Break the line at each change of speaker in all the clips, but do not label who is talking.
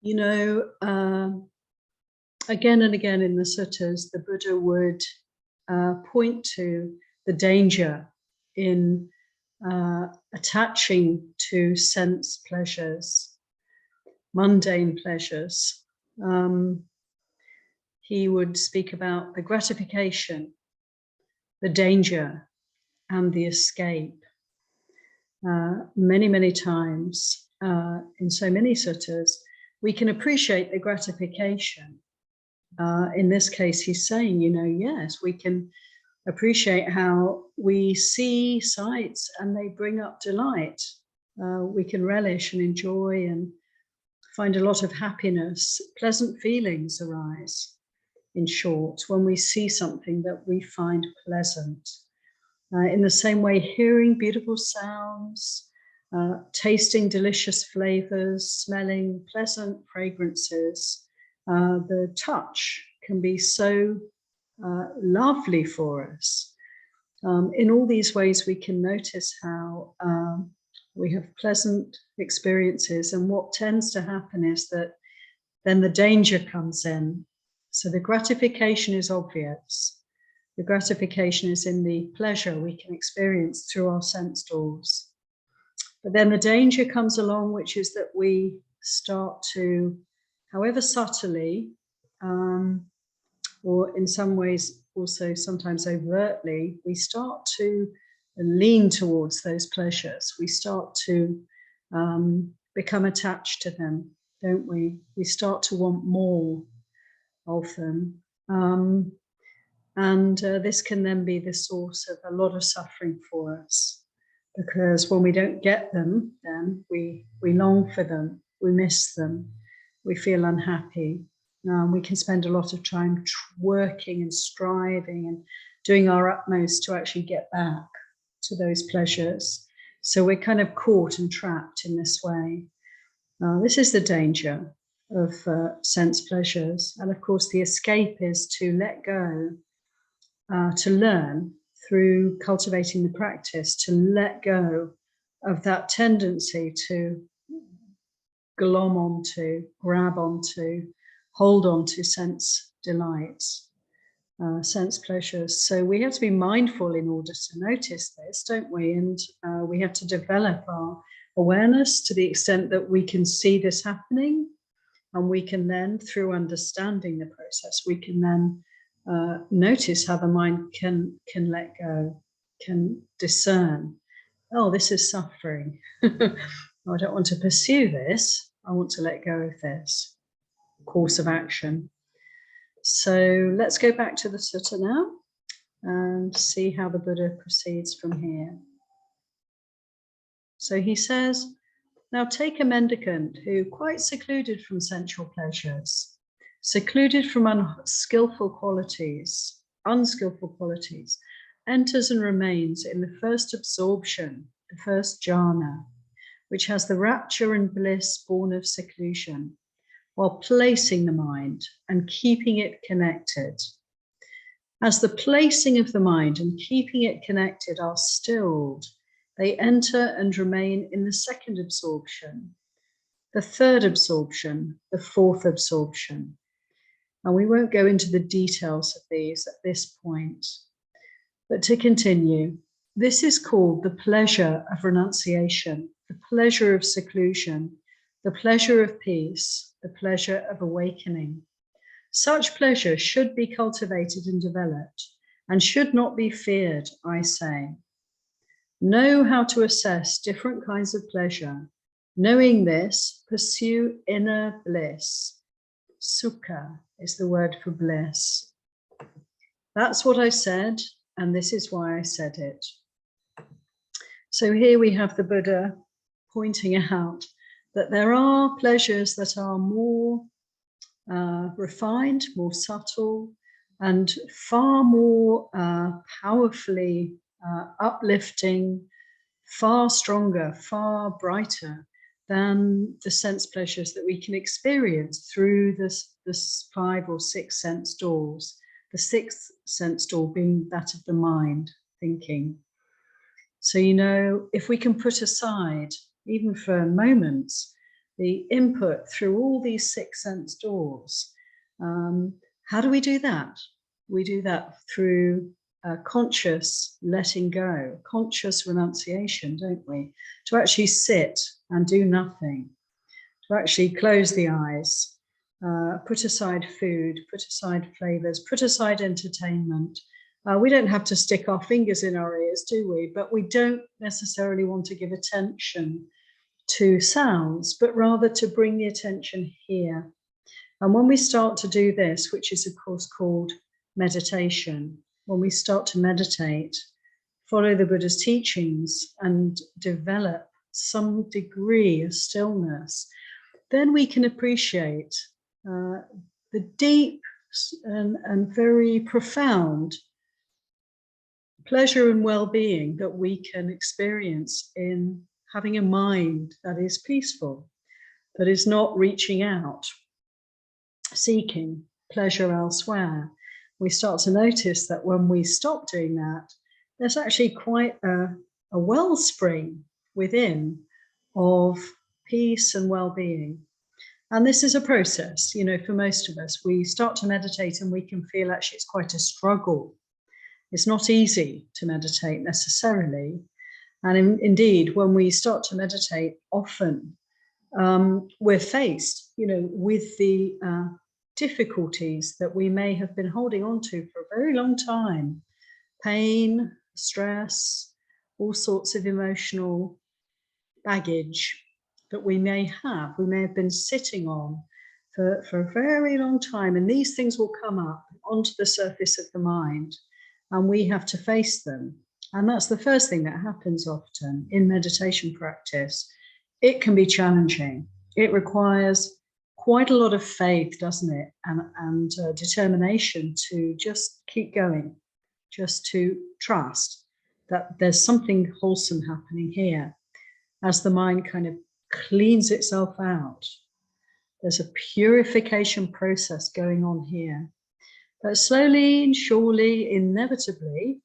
You know, again and again in the suttas, the Buddha would point to the danger in attaching to sense pleasures, mundane pleasures. He would speak about the gratification, the danger, and the escape. Many, many times in so many suttas, we can appreciate the gratification. In this case, he's saying, you know, yes, we can appreciate how we see sights and they bring up delight. We can relish and enjoy and find a lot of happiness. Pleasant feelings arise, in short, when we see something that we find pleasant. In the same way, hearing beautiful sounds, tasting delicious flavors, smelling pleasant fragrances, the touch can be so lovely for us. In all these ways, we can notice how we have pleasant experiences, and what tends to happen is that then the danger comes in. So the gratification is obvious. The gratification is in the pleasure we can experience through our sense doors. But then the danger comes along, which is that we start to, however subtly, or in some ways also sometimes overtly, we start to lean towards those pleasures. We start to become attached to them, don't we? We start to want more of them. And this can then be the source of a lot of suffering for us, because when we don't get them, then we long for them, we miss them, we feel unhappy. We can spend a lot of time working and striving and doing our utmost to actually get back to those pleasures. So we're kind of caught and trapped in this way. This is the danger of sense pleasures. And of course, the escape is to let go, to learn through cultivating the practice, to let go of that tendency to glom onto, grab onto, hold on to sense delights, sense pleasures. So we have to be mindful in order to notice this, don't we? And we have to develop our awareness to the extent that we can see this happening, and we can then, through understanding the process, we can then notice how the mind can let go, can discern, oh, this is suffering. I don't want to pursue this. I want to let go of this course of action. So let's go back to the sutta now and see how the Buddha proceeds from here. So he says, now take a mendicant who, quite secluded from sensual pleasures, secluded from unskillful qualities, enters and remains in the first absorption, the first jhana, which has the rapture and bliss born of seclusion, while placing the mind and keeping it connected. As the placing of the mind and keeping it connected are stilled, they enter and remain in the second absorption, the third absorption, the fourth absorption. And we won't go into the details of these at this point. But to continue, this is called the pleasure of renunciation, the pleasure of seclusion, the pleasure of peace, the pleasure of awakening. Such pleasure should be cultivated and developed, and should not be feared, I say. Know how to assess different kinds of pleasure. Knowing this, pursue inner bliss. Sukha is the word for bliss. That's what I said, and this is why I said it. So here we have the Buddha pointing out that there are pleasures that are more refined, more subtle, and far more powerfully uplifting, far stronger, far brighter than the sense pleasures that we can experience through this 5 or 6 sense doors. The 6th sense door being that of the mind, thinking. So, you know, if we can put aside, even for moments, the input through all these 6 sense doors. How do we do that? We do that through conscious letting go, conscious renunciation, don't we? To actually sit and do nothing, to actually close the eyes, put aside food, put aside flavors, put aside entertainment. We don't have to stick our fingers in our ears, do we? But we don't necessarily want to give attention to sounds, but rather to bring the attention here. And when we start to do this, which is of course called meditation, when we start to meditate, follow the Buddha's teachings and develop some degree of stillness, then we can appreciate the deep and very profound pleasure and well-being that we can experience in having a mind that is peaceful, that is not reaching out, seeking pleasure elsewhere. We start to notice that when we stop doing that, there's actually quite a wellspring within of peace and well-being. And this is a process, you know, for most of us. We start to meditate and we can feel actually it's quite a struggle. It's not easy to meditate necessarily. And indeed, when we start to meditate, often we're faced, you know, with the difficulties that we may have been holding on to for a very long time. Pain, stress, all sorts of emotional baggage that we may have been sitting on for a very long time. And these things will come up onto the surface of the mind and we have to face them. And that's the first thing that happens often in meditation practice. It can be challenging. It requires quite a lot of faith, doesn't it? And determination to just keep going, just to trust that there's something wholesome happening here. As the mind kind of cleans itself out, there's a purification process going on here. But slowly and surely, inevitably,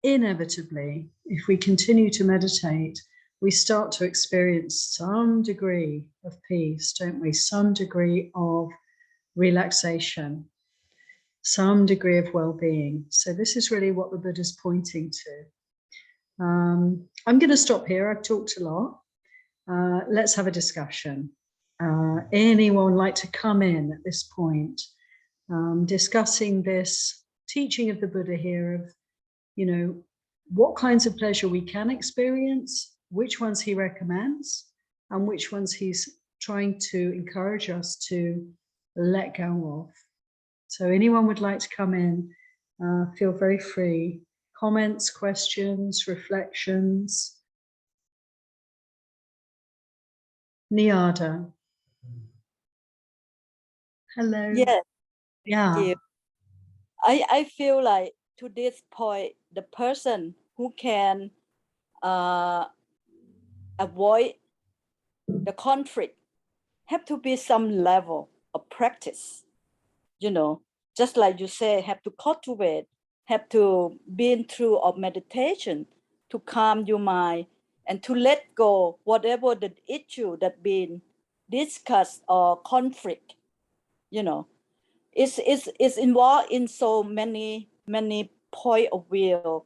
if we continue to meditate, we start to experience some degree of peace, don't we? Some degree of relaxation, some degree of well-being. So this is really what the Buddha's pointing to. I'm going to stop here. I've talked a lot. Let's have a discussion. Anyone like to come in at this point, discussing this teaching of the Buddha here of, you know, what kinds of pleasure we can experience, which ones he recommends, and which ones he's trying to encourage us to let go of. So anyone would like to come in, feel very free. Comments, questions, reflections. Niada. Hello.
Yes.
Yeah.
Thank you. I feel like to this point, the person who can avoid the conflict have to be some level of practice. You know, just like you say, have to cultivate, have to be through of meditation to calm your mind and to let go whatever the issue that been discussed or conflict, you know, is involved in so many point of view.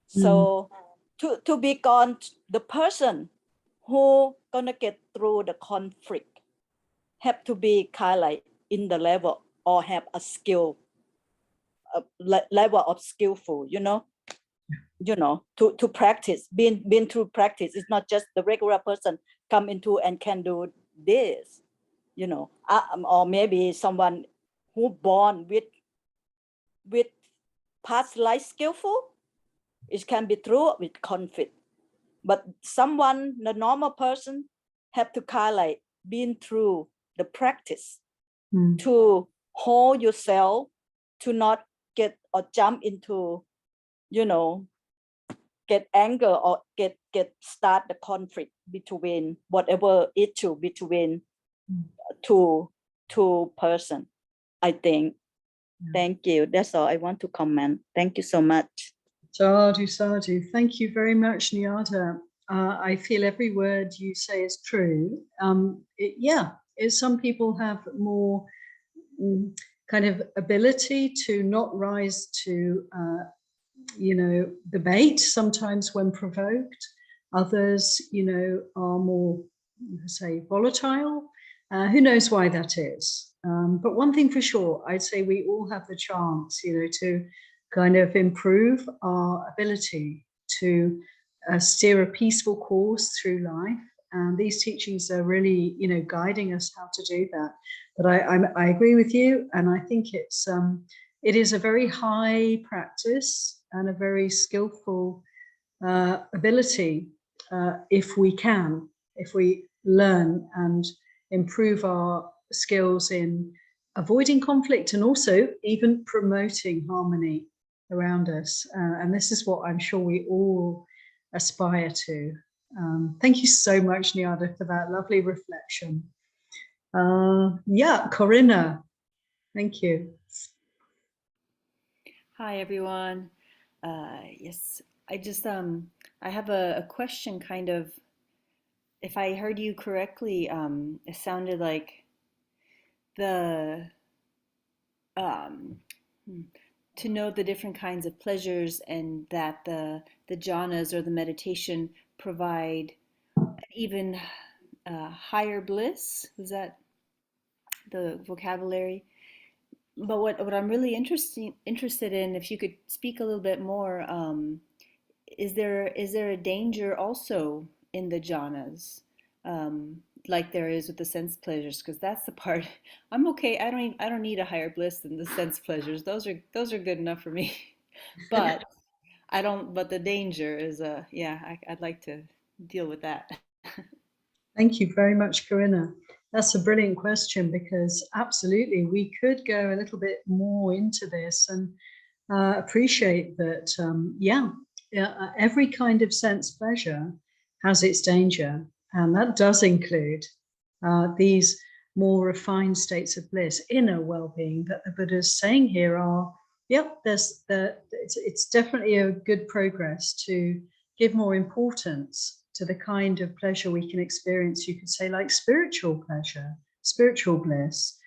So to be gone, the person who gonna get through the conflict have to be kind of like in the level or have a skill, level of skillful, you know, to practice, been through practice. It's not just the regular person come into and can do this, you know, or maybe someone who born with past life skillful. It can be through with conflict, but someone, the normal person, have to kind of like been through the practice to hold yourself, to not get or jump into, you know, get anger or get start the conflict between whatever issue between two person. I think. Thank you. That's all I want to comment. Thank you so much.
Sadhu, sadhu. Thank you very much, Niada. I feel every word you say is true. Some people have more kind of ability to not rise to, the bait sometimes when provoked. Others, are more, say, volatile. Who knows why that is? But one thing for sure, I'd say we all have the chance, to kind of improve our ability to steer a peaceful course through life. And these teachings are really, guiding us how to do that. But I agree with you, and I think it is a very high practice and a very skillful ability if we learn and improve our skills in avoiding conflict and also even promoting harmony around us. And this is what I'm sure we all aspire to. Thank you so much, Nyada, for that lovely reflection. Corinna, thank you.
Hi, everyone. Yes, I just I have a question, kind of. If I heard you correctly, it sounded like the um, to know the different kinds of pleasures, and that the jhanas or the meditation provide an even higher bliss. Was that the vocabulary? But what I'm really interested in, if you could speak a little bit more, is there a danger also in the jhanas, like there is with the sense pleasures? Because that's the part I'm okay. I don't need a higher bliss than the sense pleasures. Those are good enough for me. But I don't. But the danger is I'd like to deal with that.
Thank you very much, Corinna. That's a brilliant question, because absolutely we could go a little bit more into this and appreciate that, every kind of sense pleasure has its danger, and that does include these more refined states of bliss, inner well-being that the Buddha is saying here are, it's definitely a good progress to give more importance to the kind of pleasure we can experience, you could say, like spiritual pleasure, spiritual bliss,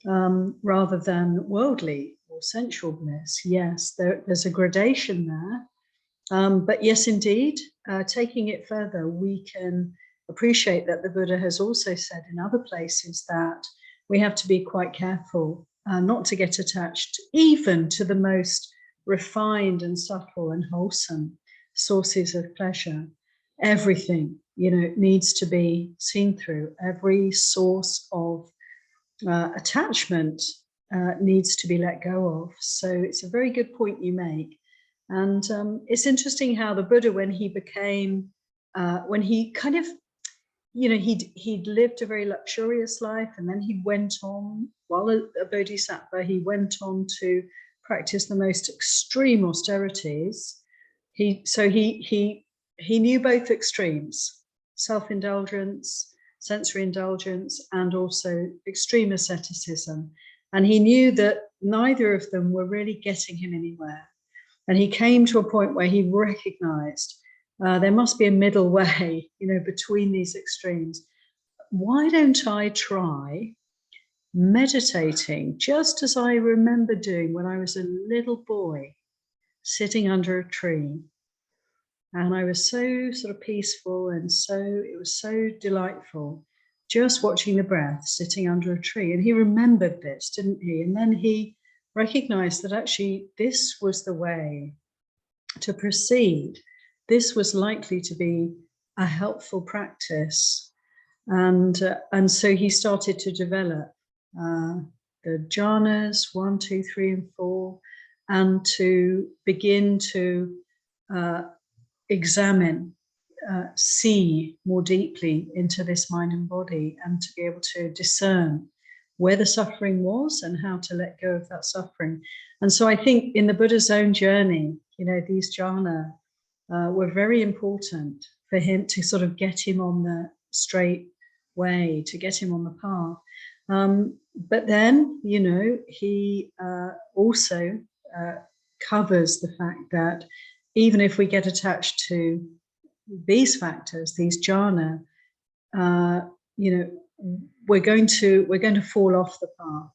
rather than worldly or sensual bliss. Yes, there's a gradation there. But yes, indeed, taking it further, we can appreciate that the Buddha has also said in other places that we have to be quite careful not to get attached even to the most refined and subtle and wholesome sources of pleasure. Everything, needs to be seen through. Every source of attachment needs to be let go of. So it's a very good point you make. And it's interesting how the Buddha, when he became, when he kind of, he'd lived a very luxurious life, and then he went on, while a bodhisattva, he went on to practice the most extreme austerities. He knew both extremes, self-indulgence, sensory indulgence, and also extreme asceticism. And he knew that neither of them were really getting him anywhere. And he came to a point where he recognized there must be a middle way, between these extremes. Why don't I try meditating just as I remember doing when I was a little boy, sitting under a tree? And I was so sort of peaceful, and it was so delightful just watching the breath sitting under a tree. And he remembered this, didn't he? And then he recognized that actually this was the way to proceed. This was likely to be a helpful practice. And so he started to develop the jhanas 1, 2, 3, and 4, and to begin to examine, see more deeply into this mind and body, and to be able to discern where the suffering was and how to let go of that suffering. And so I think in the Buddha's own journey, these jhana were very important for him, to sort of get him on the straight way, to get him on the path. But then, he also covers the fact that even if we get attached to these factors, these jhana, we're going to fall off the path.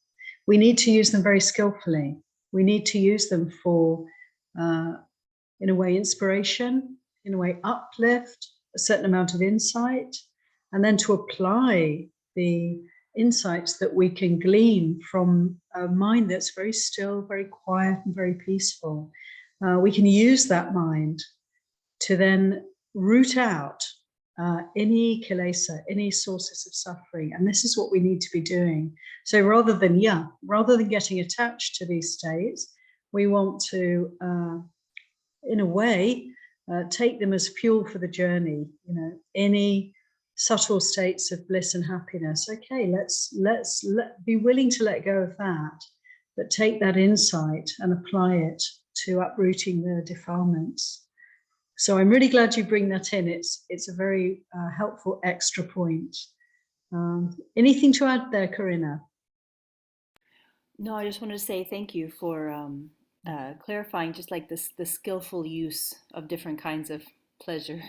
We need to use them very skillfully. We need to use them for, in a way, inspiration, in a way, uplift, a certain amount of insight, and then to apply the insights that we can glean from a mind that's very still, very quiet, and very peaceful. We can use that mind to then root out any kilesa, any sources of suffering. And this is what we need to be doing. So rather than getting attached to these states, we want to, in a way, take them as fuel for the journey. Any subtle states of bliss and happiness. Okay, let's be willing to let go of that, but take that insight and apply it to uprooting the defilements. So I'm really glad you bring that in. It's a very helpful extra point. Anything to add there, Corinna?
No, I just wanted to say thank you for clarifying just like the skillful use of different kinds of pleasure.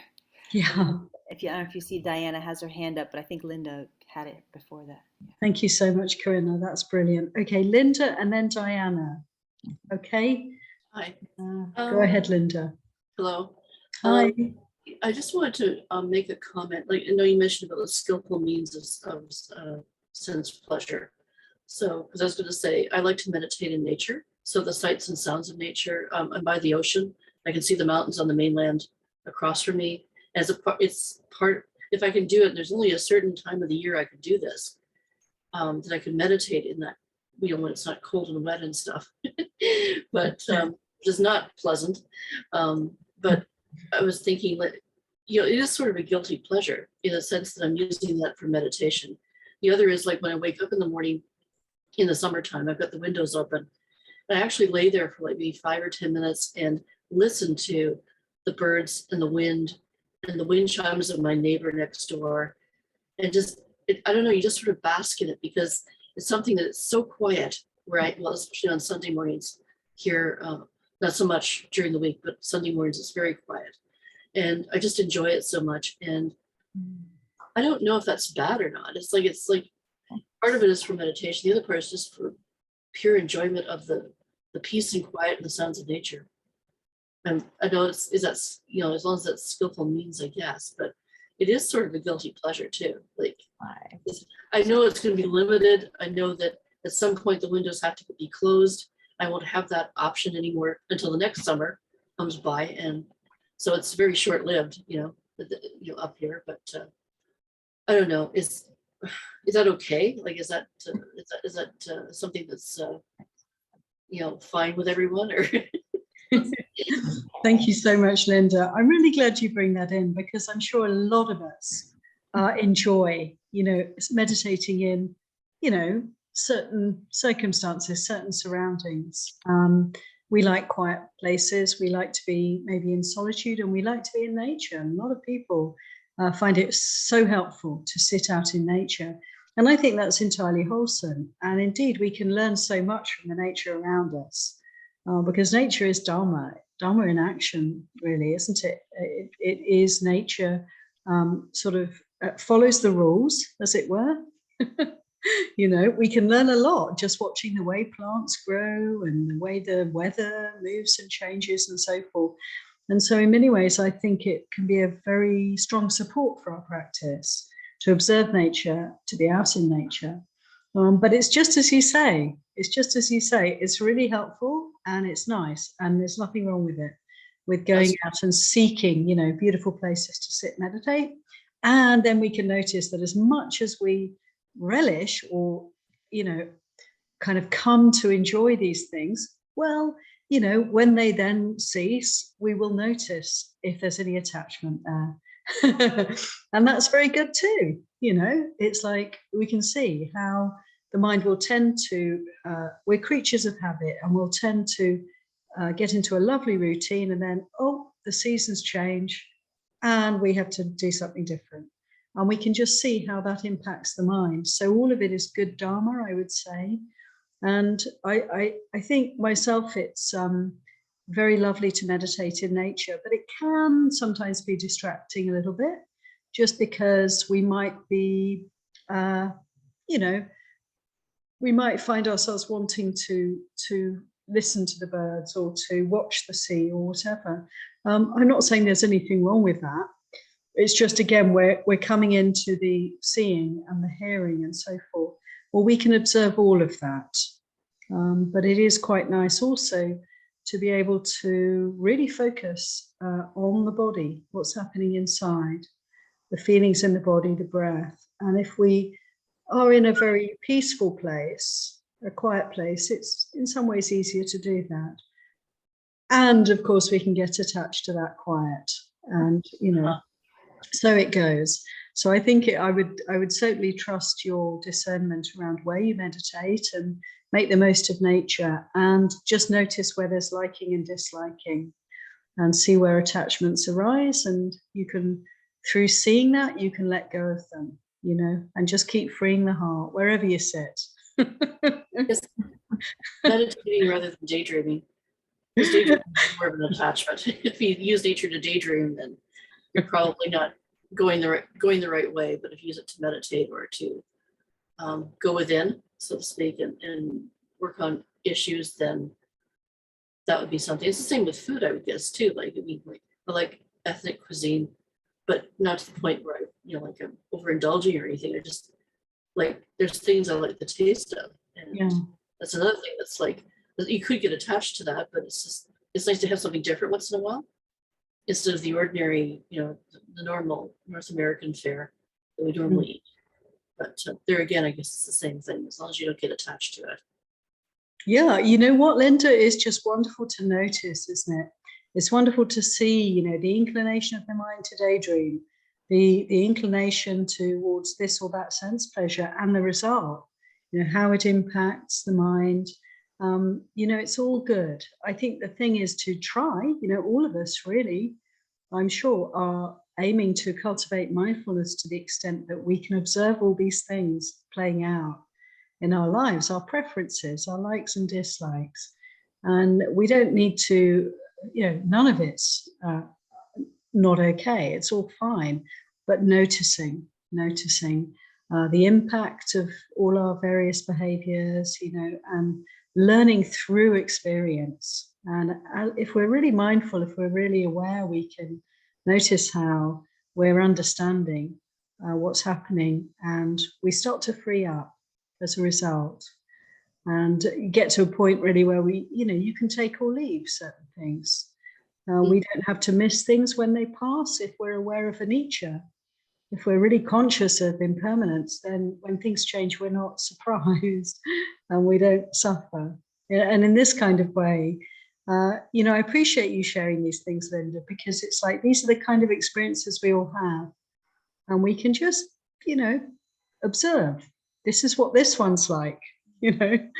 Yeah.
I don't know if you see Diana has her hand up, but I think Linda had it before that. Yeah.
Thank you so much, Corinna. That's brilliant. Okay, Linda and then Diana. Okay.
Hi.
Go ahead, Linda.
Hello.
Hi.
I just wanted to make a comment. Like, I know you mentioned about the skillful means of sense pleasure. So, because I was going to say, I like to meditate in nature. So the sights and sounds of nature. I'm by the ocean. I can see the mountains on the mainland across from me. It's part. If I can do it, there's only a certain time of the year I could do this. That I can meditate in that. When it's not cold and wet and stuff. But it's not pleasant. But I was thinking that, it is sort of a guilty pleasure in the sense that I'm using that for meditation. The other is like when I wake up in the morning in the summertime, I've got the windows open. I actually lay there for like maybe 5 or 10 minutes and listen to the birds and the wind chimes of my neighbor next door. And I don't know, you just sort of bask in it because it's something that is so quiet especially on Sunday mornings here, not so much during the week, but Sunday mornings it's very quiet. And I just enjoy it so much. And I don't know if that's bad or not. It's like part of it is for meditation. The other part is just for pure enjoyment of the peace and quiet and the sounds of nature. And I know as long as that's skillful means, I guess, but it is sort of a guilty pleasure too. Like, I know it's going to be limited. I know that at some point the windows have to be closed. I won't have that option anymore until the next summer comes by. And so it's very short-lived, up here, but I don't know. Is that okay? Like, is that something that's, fine with everyone or?
Thank you so much, Linda. I'm really glad you bring that in because I'm sure a lot of us enjoy, meditating in, certain circumstances, certain surroundings. We like quiet places. We like to be maybe in solitude and we like to be in nature. And a lot of people find it so helpful to sit out in nature. And I think that's entirely wholesome. And indeed, we can learn so much from the nature around us. Because nature is Dharma in action, really, isn't it? It is nature, sort of follows the rules, as it were. We can learn a lot just watching the way plants grow and the way the weather moves and changes and so forth. And so in many ways, I think it can be a very strong support for our practice to observe nature, to be out in nature. But it's just as you say, it's really helpful and it's nice and there's nothing wrong with it, with going out and seeking, beautiful places to sit, meditate. And then we can notice that as much as we relish or, kind of come to enjoy these things, well, when they then cease, we will notice if there's any attachment there. And that's very good too. It's like we can see how the mind will tend to, we're creatures of habit and we'll tend to get into a lovely routine and then, the seasons change and we have to do something different. And we can just see how that impacts the mind. So all of it is good Dharma, I would say. And I think myself, it's very lovely to meditate in nature, but it can sometimes be distracting a little bit, just because we might be, we might find ourselves wanting to listen to the birds or to watch the sea or whatever. I'm not saying there's anything wrong with that. It's just, again, we're coming into the seeing and the hearing and so forth. Well, we can observe all of that. But it is quite nice also to be able to really focus on the body, what's happening inside, the feelings in the body, the breath. And if we are in a very peaceful place, a quiet place, it's in some ways easier to do that. And of course, we can get attached to that quiet, and so it goes. So I think I would certainly trust your discernment around where you meditate and make the most of nature, and just notice where there's liking and disliking, and see where attachments arise. And you can, through seeing that, you can let go of them, and just keep freeing the heart wherever you sit.
Just meditating rather than daydreaming. Because daydreaming is more of an attachment. If you use nature to daydream, then you're probably not going the right way. But if you use it to meditate or to go within, so to speak, and work on issues, then that would be something. It's the same with food, I would guess, too. Like, I like ethnic cuisine, but not to the point where I'm overindulging or anything. I just there's things I like the taste of, and that's another thing that's like, you could get attached to that, but it's nice to have something different once in a while, instead of the ordinary, the normal North American fare that we normally eat. But there again, I guess it's the same thing, as long as you don't get attached to it.
Yeah, you know what, Linda, is just wonderful to notice, isn't it? It's wonderful to see, the inclination of the mind to daydream, the inclination towards this or that sense pleasure, and the result, how it impacts the mind. It's all good. I think the thing is to try, all of us really, I'm sure, are aiming to cultivate mindfulness to the extent that we can observe all these things playing out in our lives, our preferences, our likes and dislikes. And we don't need to, none of it's not okay. It's all fine. But noticing the impact of all our various behaviors, and learning through experience. And if we're really mindful, if we're really aware, we can notice how we're understanding what's happening, and we start to free up as a result, and get to a point really where we, you can take or leave certain things. We don't have to miss things when they pass if we're aware of anicca. If we're really conscious of impermanence, then when things change, we're not surprised and we don't suffer. And in this kind of way, I appreciate you sharing these things, Linda, because it's like, these are the kind of experiences we all have. And we can just, observe. This is what this one's like, and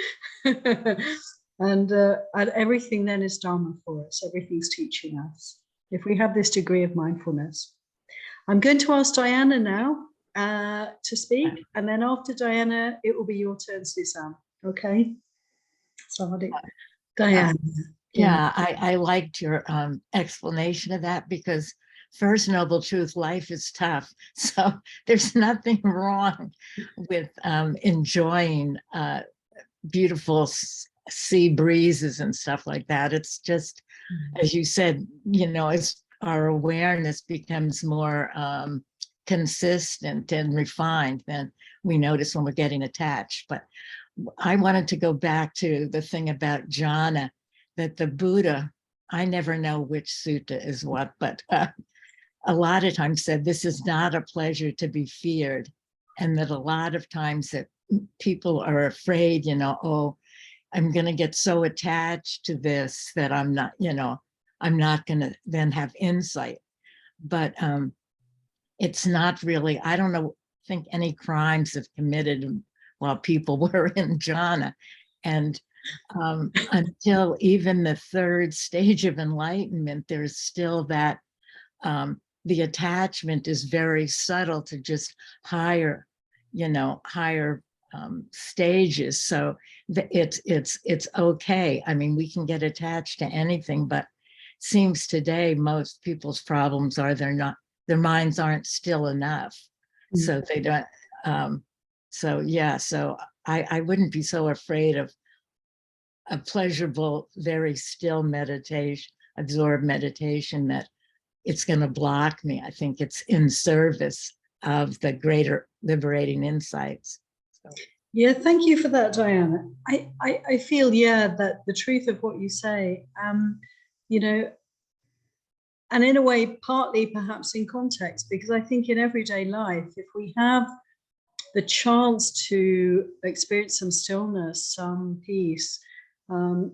everything then is Dharma for us. Everything's teaching us, if we have this degree of mindfulness. I'm going to ask Diana now to speak, and then after Diana, it will be your turn, Suzanne. Okay? Somebody, Diana.
Yeah, I liked your explanation of that, because first noble truth, life is tough. So there's nothing wrong with enjoying beautiful sea breezes and stuff like that. It's just, as you said, as our awareness becomes more consistent and refined, then we notice when we're getting attached. But I wanted to go back to the thing about jhana, that the Buddha, I never know which sutta is what, but a lot of times said this is not a pleasure to be feared. And that a lot of times that people are afraid, oh, I'm going to get so attached to this that I'm not, I'm not going to then have insight. But it's not really, I don't think any crimes have committed while people were in jhana. And until even the third stage of enlightenment, there's still that the attachment is very subtle to just higher stages. So it's okay. I mean, we can get attached to anything, but seems today most people's problems are their minds aren't still enough. So they don't. So yeah. So I wouldn't be so afraid of a pleasurable, very still meditation, absorbed meditation, that it's going to block me. I think it's in service of the greater liberating insights. So.
Yeah, thank you for that, Diana. I feel, yeah, that the truth of what you say, you know, and in a way, partly perhaps in context, because I think in everyday life, if we have the chance to experience some stillness, some peace,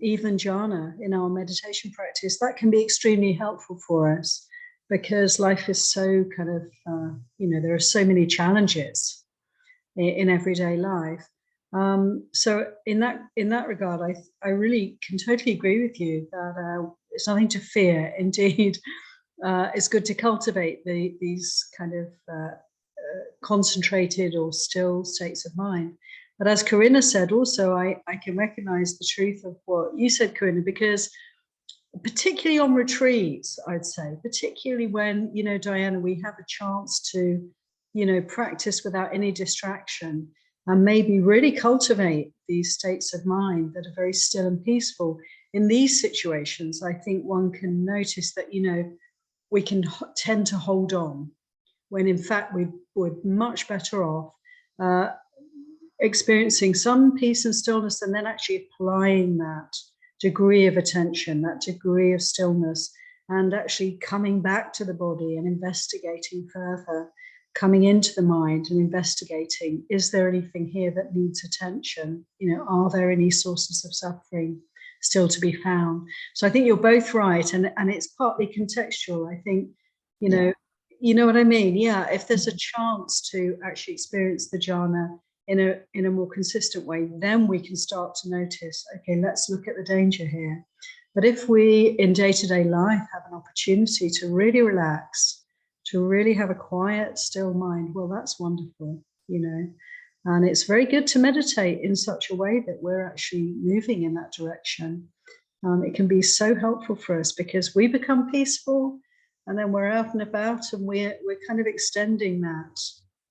even jhana in our meditation practice, that can be extremely helpful for us, because life is so kind of, you know, there are so many challenges in everyday life. So in that regard, I really can totally agree with you that it's nothing to fear. Indeed, it's good to cultivate these kind of concentrated or still states of mind. But as Corinna said, also, I can recognize the truth of what you said, Corinna, because particularly on retreats, I'd say, particularly when, you know, Diana, we have a chance to, you know, practice without any distraction and maybe really cultivate these states of mind that are very still and peaceful. In these situations, I think one can notice that, you know, we can tend to hold on when in fact we would much better off experiencing some peace and stillness and then actually applying that degree of attention, that degree of stillness, and actually coming back to the body and investigating further, coming into the mind and investigating, is there anything here that needs attention? You know, are there any sources of suffering still to be found? So I think you're both right, and it's partly contextual. I think, you know, you know what I mean? Yeah, if there's a chance to actually experience the jhana in a more consistent way, then we can start to notice, okay, let's look at the danger here. But if we in day-to-day life have an opportunity to really relax, to really have a quiet, still mind, well, that's wonderful, you know. And it's very good to meditate in such a way that we're actually moving in that direction. It can be so helpful for us because we become peaceful, and then we're out and about, and we're kind of extending that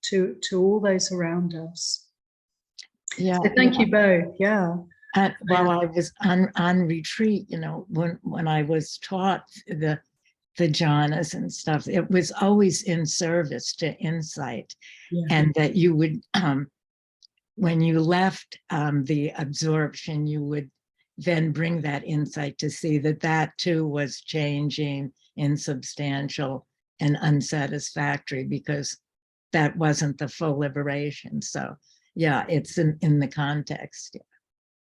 to all those around us.
Yeah.
So thank you both. Yeah.
And while I was on retreat, you know, when I was taught the jhanas and stuff, it was always in service to insight. Yeah. And that you would, when you left the absorption, you would then bring that insight to see that that too was changing, insubstantial, and unsatisfactory, because that wasn't the full liberation. So yeah, it's in the context.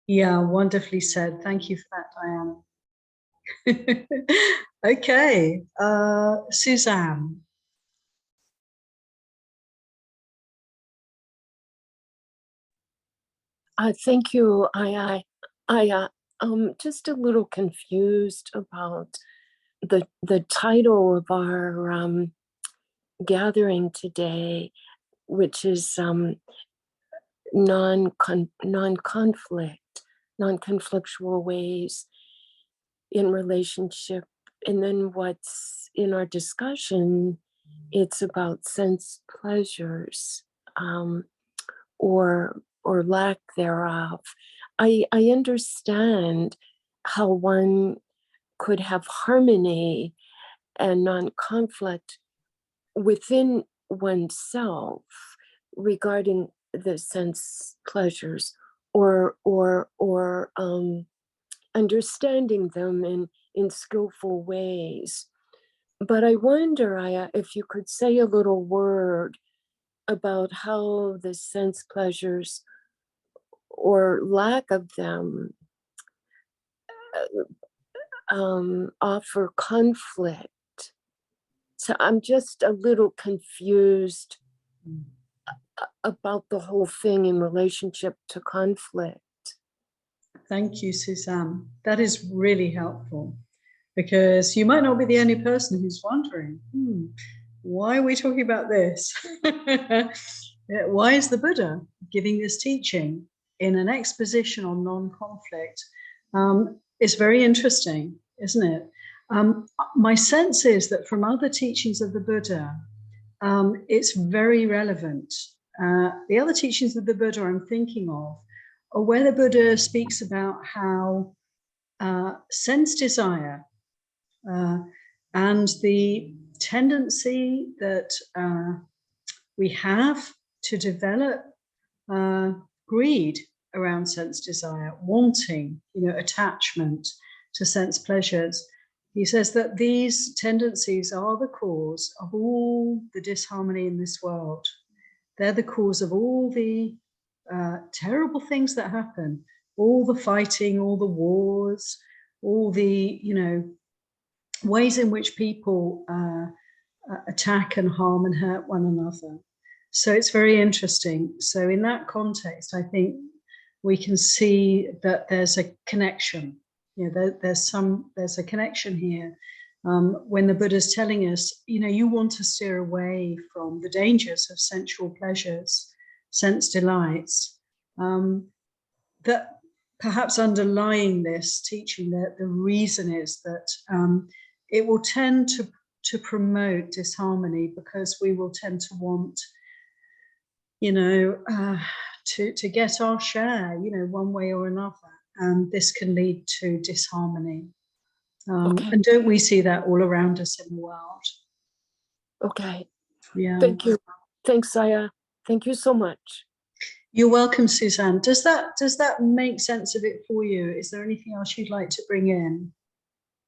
Yeah, wonderfully said. Thank you for that, Diana. Okay, Suzanne.
Thank you. I just a little confused about the title of our gathering today, which is non-conflict, non-conflictual ways in relationship. And then what's in our discussion, it's about sense pleasures, or lack thereof. I understand how one could have harmony and non-conflict within oneself regarding the sense pleasures, or understanding them in skillful ways. But I wonder, Aya, if you could say a little word about how the sense pleasures or lack of them offer conflict. So I'm just a little confused about the whole thing in relationship to conflict.
Thank you, Suzanne. That is really helpful, because you might not be the only person who's wondering, why are we talking about this? why is the Buddha giving this teaching in an exposition on non-conflict? It's very interesting, isn't it? My sense is that from other teachings of the Buddha, it's very relevant. The other teachings of the Buddha I'm thinking of are where the Buddha speaks about how sense desire and the tendency that we have to develop greed around sense desire, wanting, attachment to sense pleasures. He says that these tendencies are the cause of all the disharmony in this world. They're the cause of all the terrible things that happen, all the fighting, all the wars, all the, ways in which people attack and harm and hurt one another. So it's very interesting. So in that context, I think we can see that there's a connection. There's a connection here. When the Buddha's telling us, you want to steer away from the dangers of sensual pleasures, sense delights, that perhaps underlying this teaching, that the reason is that it will tend to promote disharmony, because we will tend to want, to get our share, one way or another. And this can lead to disharmony.
Okay.
And don't we see that all around us in the world?
Okay.
Yeah.
Thank you. Thanks, Saya. Thank you so much.
You're welcome, Suzanne. Does that make sense of it for you? Is there anything else you'd like to bring in?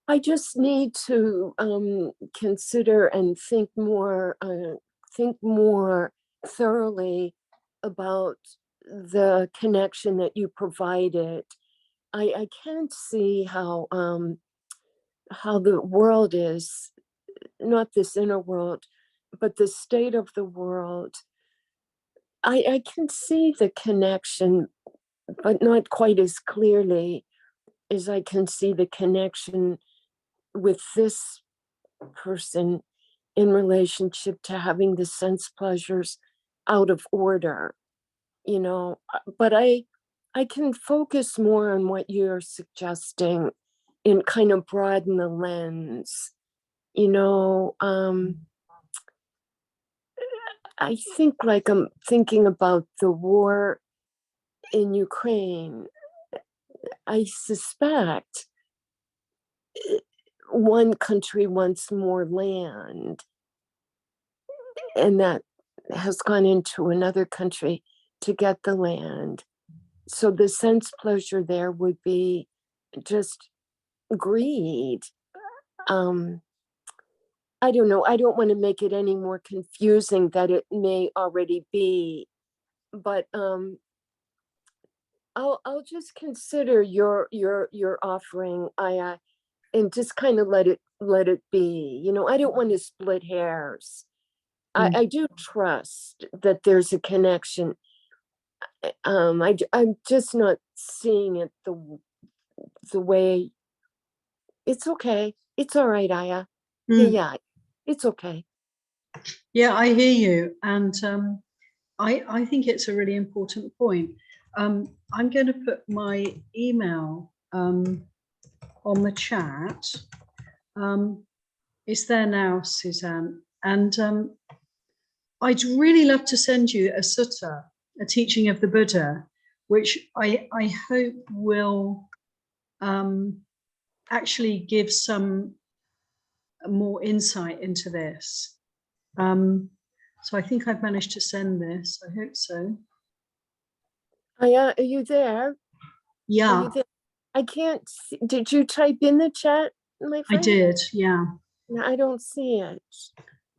I just need to consider and think more thoroughly about the connection that you provided. I can't see how the world is, not this inner world, but the state of the world. I can see the connection, but not quite as clearly as I can see the connection with this person in relationship to having the sense pleasures out of order, but I can focus more on what you're suggesting and kind of broaden the lens. I think, like, I'm thinking about the war in Ukraine. I suspect one country wants more land, and that has gone into another country to get the land. So the sense pleasure there would be just greed. I don't know. I don't want to make it any more confusing that it may already be, but I'll just consider your offering, Aya, and just kind of let it be. I don't want to split hairs. I do trust that there's a connection. I'm just not seeing it the way. It's okay. It's all right, Aya. Yeah, it's okay.
Yeah, I hear you, and I think it's a really important point. I'm going to put my email on the chat. It's there now, Suzanne, and I'd really love to send you a sutta, a teaching of the Buddha, which I hope will actually give some more insight into this. So I think I've managed to send this. I hope so.
Aya, are you there?
Yeah.
Are you there? I can't see. Did you type in the chat, my friend?
I did, yeah.
No, I don't see it.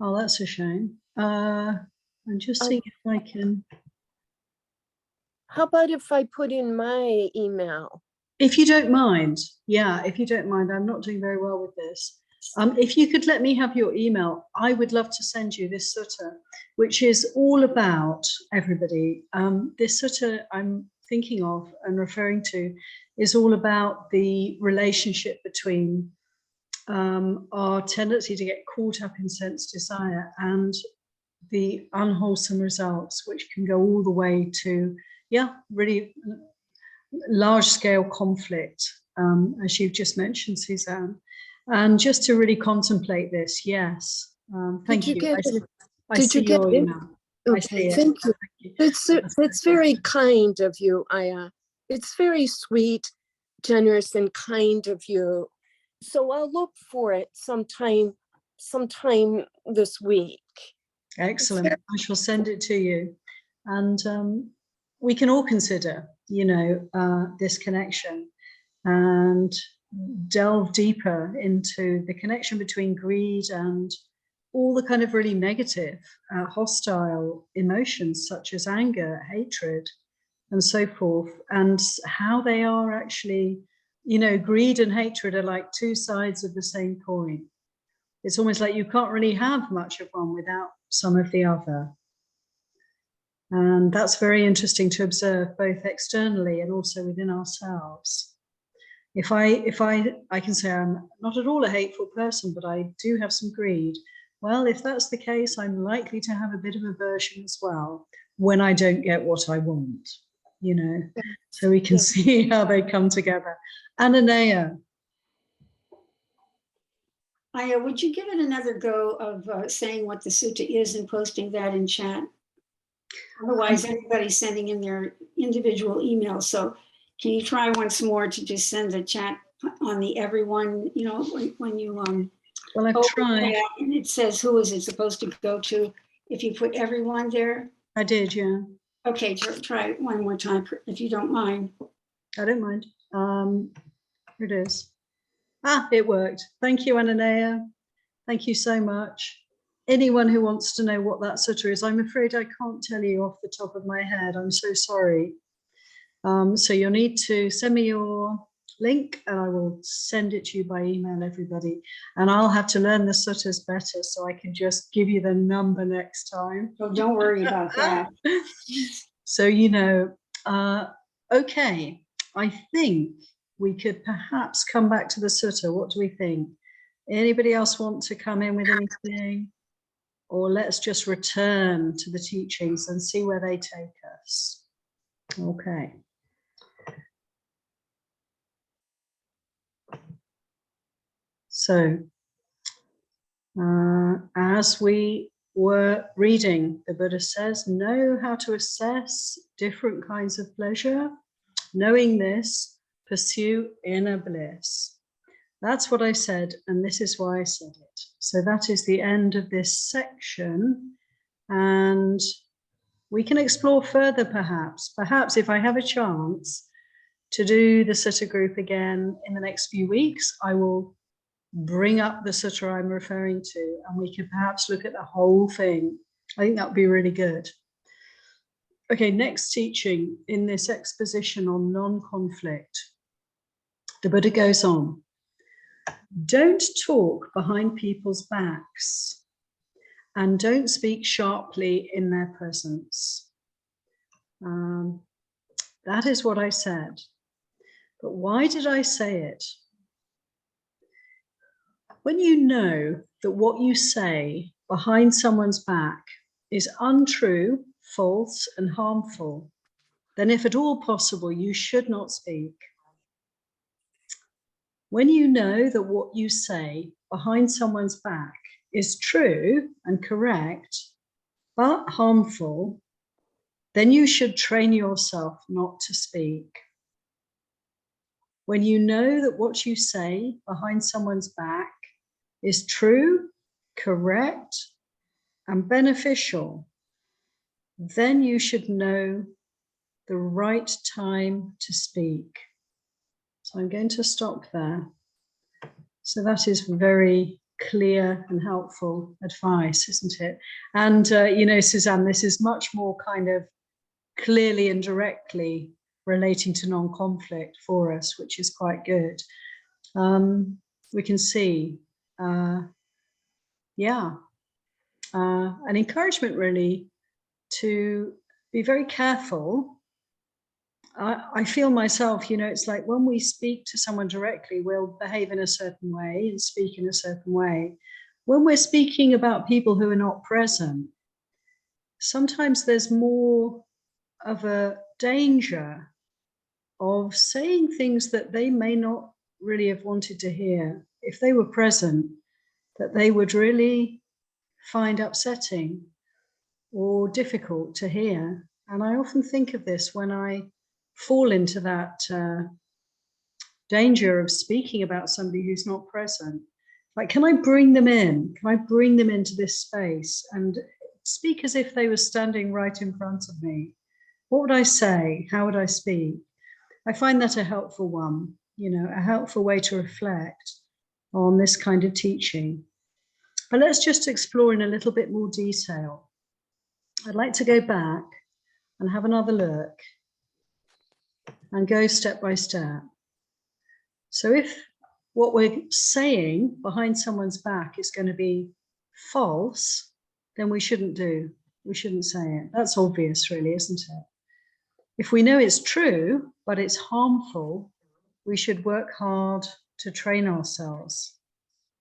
Oh, that's a shame. I'm just seeing if I can.
How about if I put in my email?
If you don't mind, yeah, if you don't mind, I'm not doing very well with this. If you could let me have your email, I would love to send you this sutta, which is all about everybody. This sutta I'm thinking of and referring to is all about the relationship between our tendency to get caught up in sense desire and the unwholesome results, which can go all the way to, yeah, really large scale conflict, as you've just mentioned, Suzanne. And just to really contemplate this, yes. Thank you. I see your email. I see it.
Thank you. It's very kind of you, Aya. It's very sweet, generous, and kind of you. So I'll look for it sometime this week.
Excellent. I shall send it to you. And we can all consider, this connection and delve deeper into the connection between greed and all the kind of really negative, hostile emotions such as anger, hatred, and so forth, and how they are actually, greed and hatred are like two sides of the same coin. It's almost like you can't really have much of one without some of the other. And that's very interesting to observe both externally and also within ourselves. If I can say I'm not at all a hateful person, but I do have some greed. Well, if that's the case, I'm likely to have a bit of aversion as well when I don't get what I want, so we can see how they come together. Ananea.
Aya, would you give it another go of saying what the sutta is and posting that in chat? Otherwise, everybody's sending in their individual emails. So can you try once more to just send a chat on the everyone, when you
well, I've tried.
And it says who is it supposed to go to if you put everyone there?
I did, yeah.
Okay, try it one more time if you don't mind.
I don't mind. Here it is. It worked. Thank you, Ananea. Thank you so much. Anyone who wants to know what that sutta is, I'm afraid I can't tell you off the top of my head. I'm so sorry. So you'll need to send me your link and I will send it to you by email, everybody. And I'll have to learn the suttas better so I can just give you the number next time.
So don't worry about that.
So, okay, I think we could perhaps come back to the sutta. What do we think? Anybody else want to come in with anything? Or let's just return to the teachings and see where they take us. Okay. So, as we were reading, the Buddha says, know how to assess different kinds of pleasure. Knowing this, pursue inner bliss. That's what I said, and this is why I said it. So that is the end of this section, and we can explore further perhaps. Perhaps if I have a chance to do the sutta group again in the next few weeks, I will bring up the sutta I'm referring to, and we could perhaps look at the whole thing. I think that would be really good. Okay, next teaching in this exposition on non-conflict. The Buddha goes on. Don't talk behind people's backs and don't speak sharply in their presence. That is what I said. But why did I say it? When you know that what you say behind someone's back is untrue, false, and harmful, then if at all possible, you should not speak. When you know that what you say behind someone's back is true and correct, but harmful, then you should train yourself not to speak. When you know that what you say behind someone's back is true, correct, and beneficial, then you should know the right time to speak. So I'm going to stop there. So that is very clear and helpful advice, isn't it? And, Suzanne, this is much more kind of clearly and directly relating to non-conflict for us, which is quite good. We can see, an encouragement really to be very careful. I feel myself, it's like when we speak to someone directly, we'll behave in a certain way and speak in a certain way. When we're speaking about people who are not present, sometimes there's more of a danger of saying things that they may not really have wanted to hear. If they were present, that they would really find upsetting or difficult to hear. And I often think of this when I fall into that danger of speaking about somebody who's not present. Like, can I bring them in? Can I bring them into this space and speak as if they were standing right in front of me? What would I say? How would I speak? I find that a helpful one, you know, a helpful way to reflect on this kind of teaching. But let's just explore in a little bit more detail. I'd like to go back and have another look and go step by step. So if what we're saying behind someone's back is going to be false, then we shouldn't say it. That's obvious, really, isn't it? If we know it's true, but it's harmful, we should work hard to train ourselves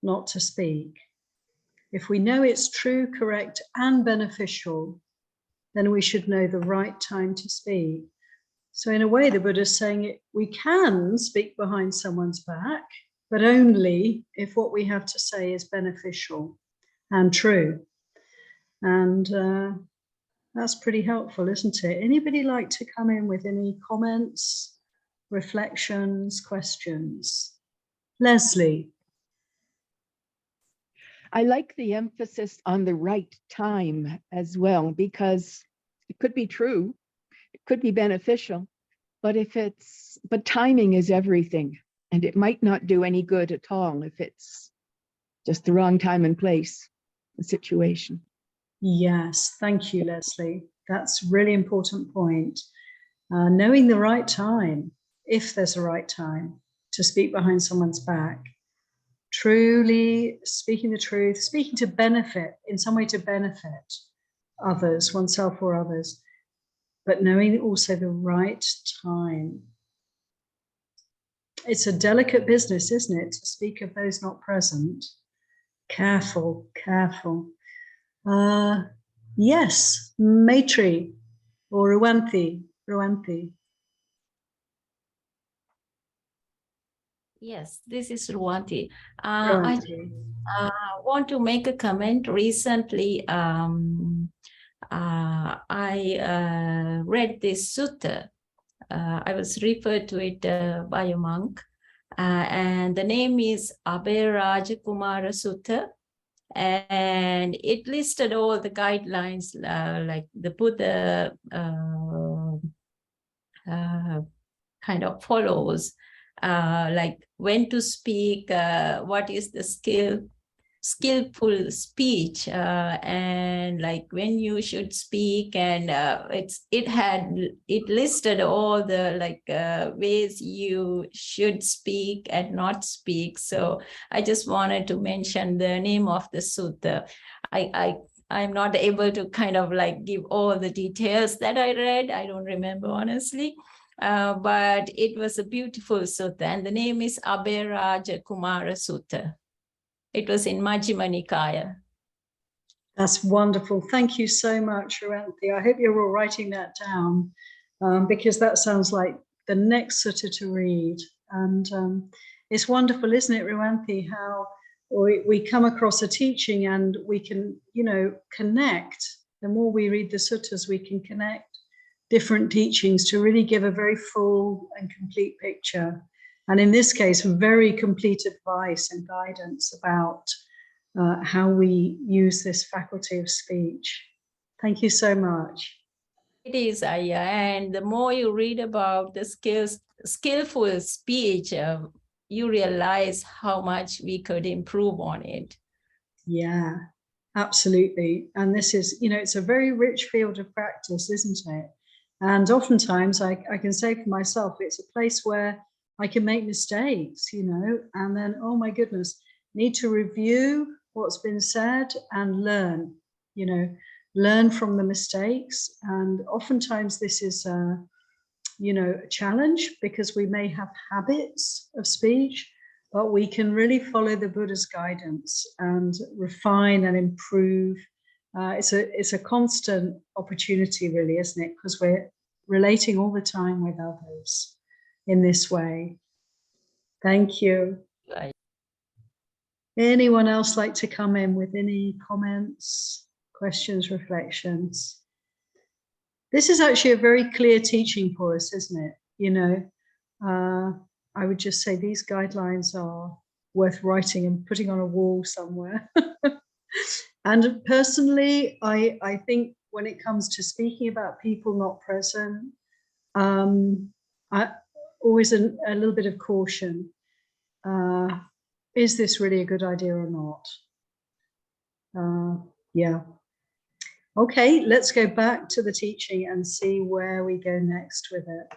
not to speak. If we know it's true, correct, and beneficial, then we should know the right time to speak. So in a way, the Buddha is saying we can speak behind someone's back, but only if what we have to say is beneficial and true. And that's pretty helpful, isn't it? Anybody like to come in with any comments, reflections, questions? Leslie.
I like the emphasis on the right time as well, because it could be true, it could be beneficial, but timing is everything, and it might not do any good at all if it's just the wrong time and place, the situation.
Yes, thank you, Leslie. That's a really important point. Knowing the right time, if there's a right time to speak behind someone's back, truly speaking the truth, speaking to benefit, in some way to benefit others, oneself or others, but knowing also the right time. It's a delicate business, isn't it, to speak of those not present. Careful, careful. Yes, Maitri or Ruanthi.
Yes, this is Ruanthi. I want to make a comment. Recently, I read this sutta. I was referred to it by a monk, and the name is Abhaya Kumara Sutta. And it listed all the guidelines like the Buddha kind of follows, like when to speak, what is the skillful speech, and like when you should speak, and it listed all the ways you should speak and not speak. So I just wanted to mention the name of the sutta. I'm not able to kind of give all the details that I read. I don't remember honestly. But it was a beautiful sutta, and the name is Abhaya Kumara Sutta. It was in Majjhima Nikaya.
That's wonderful. Thank you so much, Ruanthi. I hope you're all writing that down, because that sounds like the next sutta to read. And it's wonderful, isn't it, Ruanthi, how we come across a teaching and we can, connect. The more we read the suttas, we can connect different teachings to really give a very full and complete picture. And in this case, very complete advice and guidance about how we use this faculty of speech. Thank you so much.
It is, Aya, and the more you read about the skillful speech, you realize how much we could improve on it.
Yeah, absolutely. And this is, it's a very rich field of practice, isn't it? And oftentimes I can say for myself, it's a place where I can make mistakes, and then, oh my goodness, need to review what's been said and learn, learn from the mistakes. And oftentimes this is, a challenge, because we may have habits of speech, but we can really follow the Buddha's guidance and refine and improve It's a constant opportunity, really, isn't it? Because we're relating all the time with others in this way. Thank you.
Right.
Anyone else like to come in with any comments, questions, reflections? This is actually a very clear teaching for us, isn't it? You know, I would just say these guidelines are worth writing and putting on a wall somewhere. And personally, I think when it comes to speaking about people not present, I always a little bit of caution. Is this really a good idea or not? Yeah. Okay, let's go back to the teaching and see where we go next with it.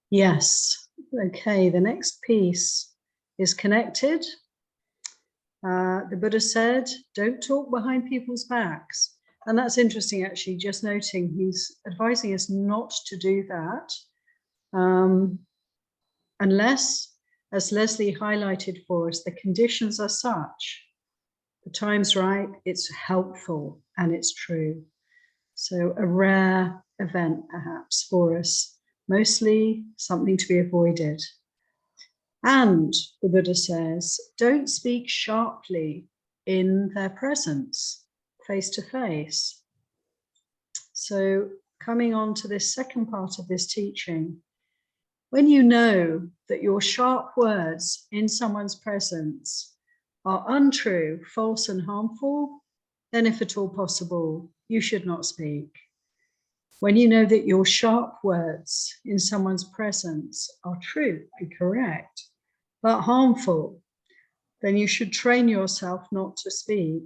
Yes. Okay, the next piece is connected. The Buddha said, don't talk behind people's backs. And that's interesting, actually, just noting he's advising us not to do that. Unless, as Leslie highlighted for us, the conditions are such, the time's right, it's helpful and it's true. So a rare event, perhaps, for us, mostly something to be avoided. And the Buddha says, don't speak sharply in their presence, face to face. So coming on to this second part of this teaching, when you know that your sharp words in someone's presence are untrue, false, and harmful, then if at all possible, you should not speak. When you know that your sharp words in someone's presence are true and correct, but harmful, then you should train yourself not to speak.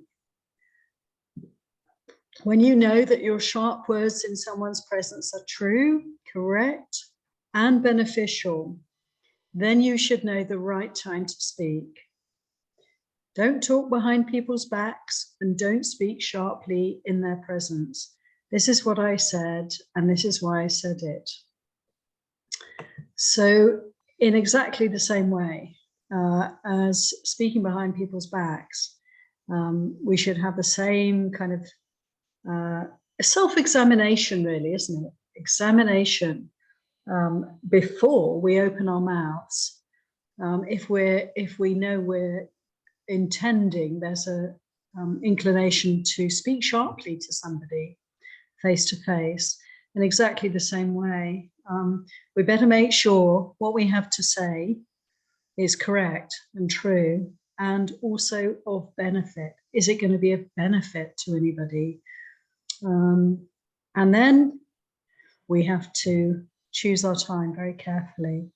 When you know that your sharp words in someone's presence are true, correct, and beneficial, then you should know the right time to speak. Don't talk behind people's backs and don't speak sharply in their presence. This is what I said, and this is why I said it. So in exactly the same way as speaking behind people's backs, we should have the same kind of self-examination, really, isn't it? Examination before we open our mouths. If we know we're intending, there's a inclination to speak sharply to somebody face to face. In exactly the same way, we better make sure what we have to say is correct and true, and also of benefit. Is it going to be of benefit to anybody? And then we have to choose our time very carefully.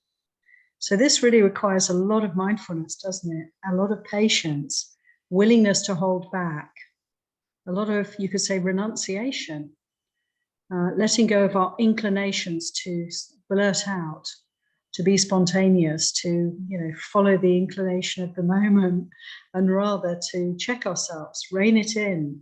So this really requires a lot of mindfulness, doesn't it? A lot of patience, willingness to hold back, a lot of, you could say, renunciation, letting go of our inclinations to blurt out, to be spontaneous, to, you know, follow the inclination of the moment, and rather to check ourselves, rein it in,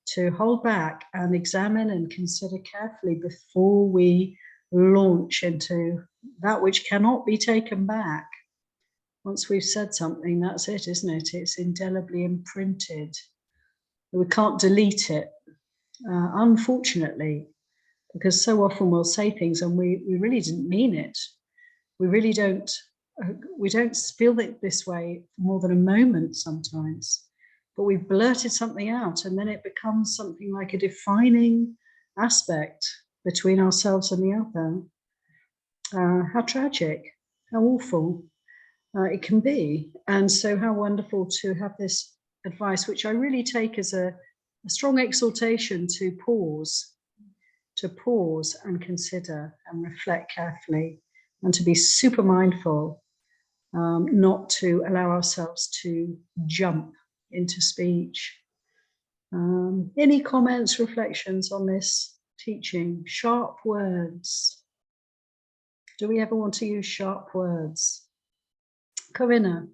to hold back and examine and consider carefully before we launch into that which cannot be taken back. Once we've said something, that's it, isn't it? It's indelibly imprinted. We can't delete it, unfortunately, because so often we'll say things and we really didn't mean it. We really don't feel it this way for more than a moment sometimes, but we've blurted something out and then it becomes something like a defining aspect between ourselves and the other. How tragic, how awful it can be. And so how wonderful to have this advice, which I really take as a strong exhortation to pause and consider and reflect carefully, and to be super mindful, not to allow ourselves to jump into speech. Any comments, reflections on this teaching? Sharp words. Do we ever want to use sharp words? Corinna.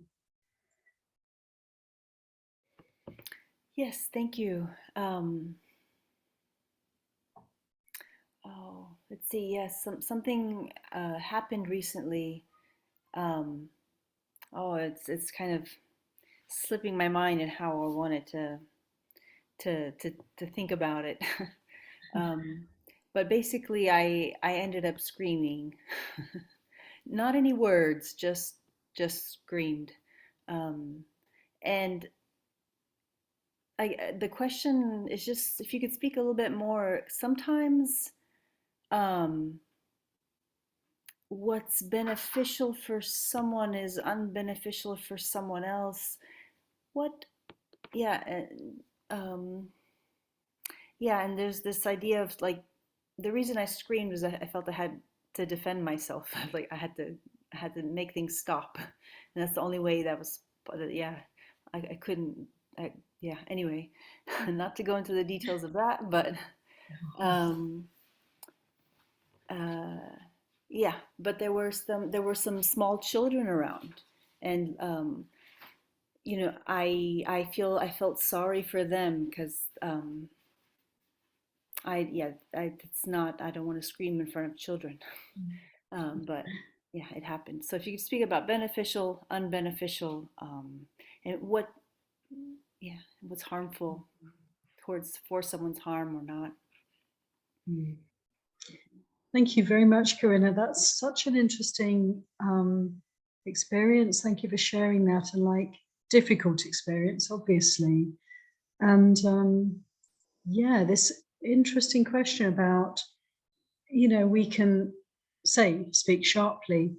Yes, thank you. Let's see. Yes, something happened recently. It's kind of slipping my mind and how I wanted to think about it. But basically, I ended up screaming, not any words, just screamed. And the question is just if you could speak a little bit more. Sometimes what's beneficial for someone is unbeneficial for someone else. What? Yeah. Yeah, and there's this idea of like the reason I screamed was I felt I had to defend myself. Like I had to make things stop, and that's the only way that was. Yeah, I couldn't. Yeah. Anyway, not to go into the details of that, but um, yeah. But there were some small children around, and you know, I felt sorry for them because. It's not, I don't want to scream in front of children. But yeah, it happened. So if you could speak about beneficial, unbeneficial, and what's harmful for someone's harm or not.
Thank you very much, Corinna. That's such an interesting experience. Thank you for sharing that, and like difficult experience, obviously. And yeah, this interesting question about, you know, we can speak sharply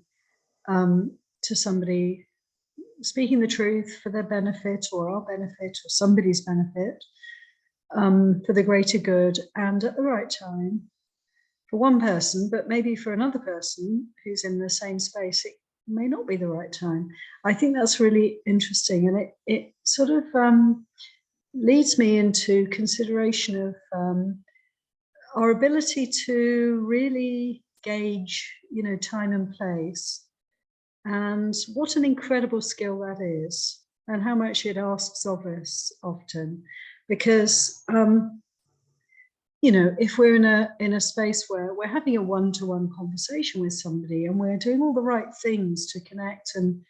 to somebody, speaking the truth for their benefit or our benefit or somebody's benefit, for the greater good and at the right time for one person, but maybe for another person who's in the same space, it may not be the right time. I think that's really interesting, and it sort of leads me into consideration of our ability to really gauge, you know, time and place, and what an incredible skill that is, and how much it asks of us often, because you know, if we're in a space where we're having a one-to-one conversation with somebody and we're doing all the right things to connect and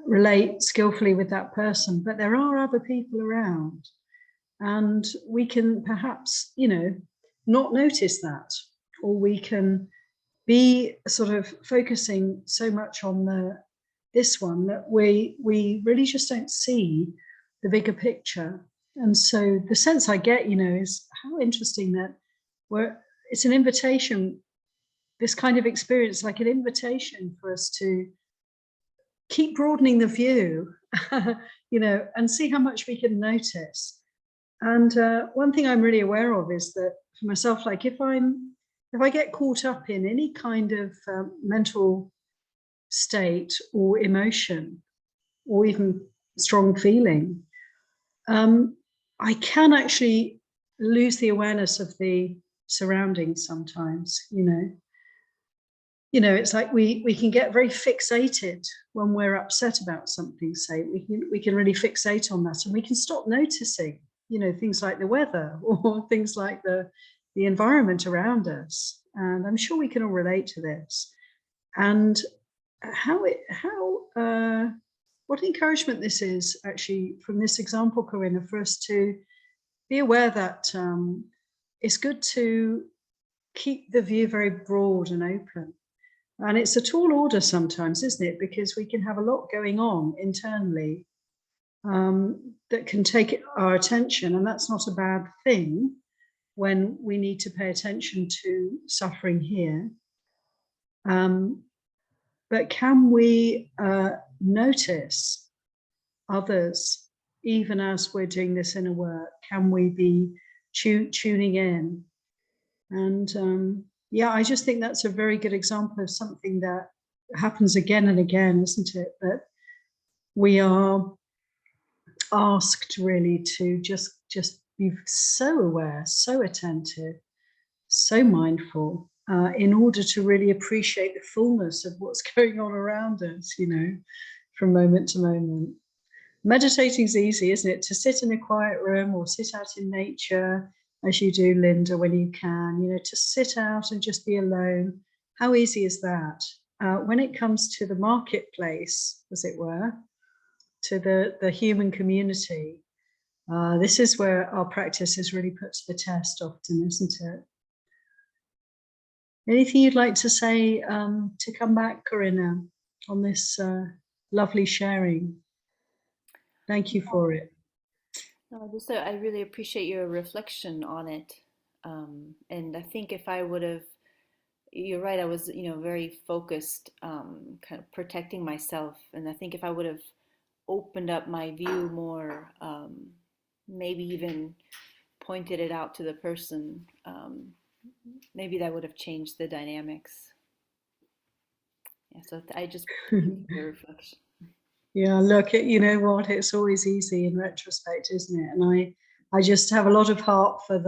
relate skillfully with that person, but there are other people around, and we can perhaps, you know, not notice that, or we can be sort of focusing so much on this one that we really just don't see the bigger picture. And so the sense I get, you know, is how interesting that it's an invitation, this kind of experience, like an invitation for us to keep broadening the view, you know, and see how much we can notice. And one thing I'm really aware of is that for myself, like if I get caught up in any kind of mental state or emotion or even strong feeling, I can actually lose the awareness of the surroundings sometimes, you know. You know, it's like we can get very fixated when we're upset about something, say, we can really fixate on that, and we can stop noticing, you know, things like the weather or things like the environment around us. And I'm sure we can all relate to this. And what encouragement this is actually from this example, Corinna, for us to be aware that it's good to keep the view very broad and open. And it's a tall order sometimes, isn't it? Because we can have a lot going on internally that can take our attention, and that's not a bad thing when we need to pay attention to suffering here. But can we notice others even as we're doing this inner work? Can we be tuning in? And yeah, I just think that's a very good example of something that happens again and again, isn't it? That we are asked really to just be so aware, so attentive, so mindful, in order to really appreciate the fullness of what's going on around us, you know, from moment to moment. Meditating is easy, isn't it? To sit in a quiet room or sit out in nature, as you do, Linda, when you can, you know, to sit out and just be alone. How easy is that? When it comes to the marketplace, as it were, to the human community, this is where our practice is really put to the test often, isn't it? Anything you'd like to say to come back, Corinna, on this lovely sharing? Thank you for it.
No, just I really appreciate your reflection on it. And I think if I would have, you're right, I was, very focused, kind of protecting myself. And I think if I would have opened up my view more, maybe even pointed it out to the person, maybe that would have changed the dynamics. Yeah, so I just appreciate your reflection.
Yeah, look, you know what? It's always easy in retrospect, isn't it? And I just have a lot of heart for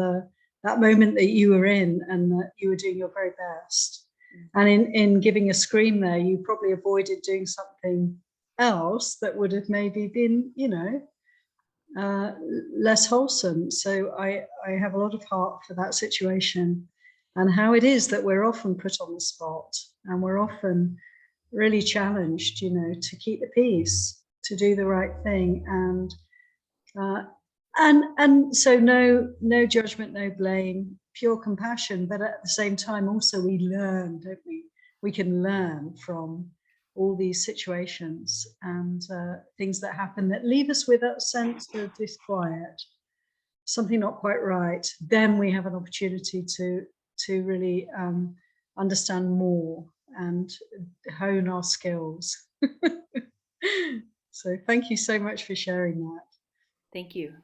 that moment that you were in, and that you were doing your very best. And in giving a scream there, you probably avoided doing something else that would have maybe been, less wholesome. So I have a lot of heart for that situation, and how it is that we're often put on the spot, and we're often really challenged, to keep the peace, to do the right thing, and so no judgment, no blame, pure compassion. But at the same time, also we learn, don't we? We can learn from all these situations and things that happen that leave us with that sense of disquiet, something not quite right. Then we have an opportunity to really understand more and hone our skills. So thank you so much for sharing that.
Thank you.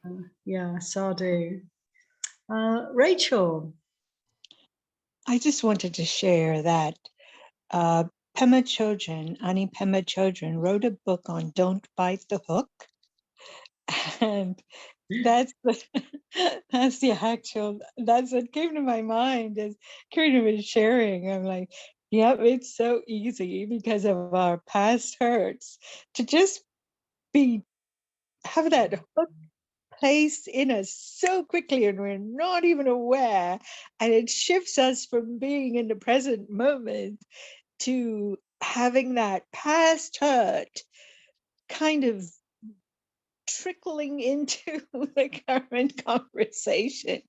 Yeah, sadhu. Rachel.
I just wanted to share that Pema Chodron, Ani Pema Chodron, wrote a book on Don't Bite the Hook. And that's what came to my mind as Karina was sharing. I'm like, yep, it's so easy because of our past hurts to just have that hook placed in us so quickly, and we're not even aware, and it shifts us from being in the present moment to having that past hurt kind of trickling into the current conversation,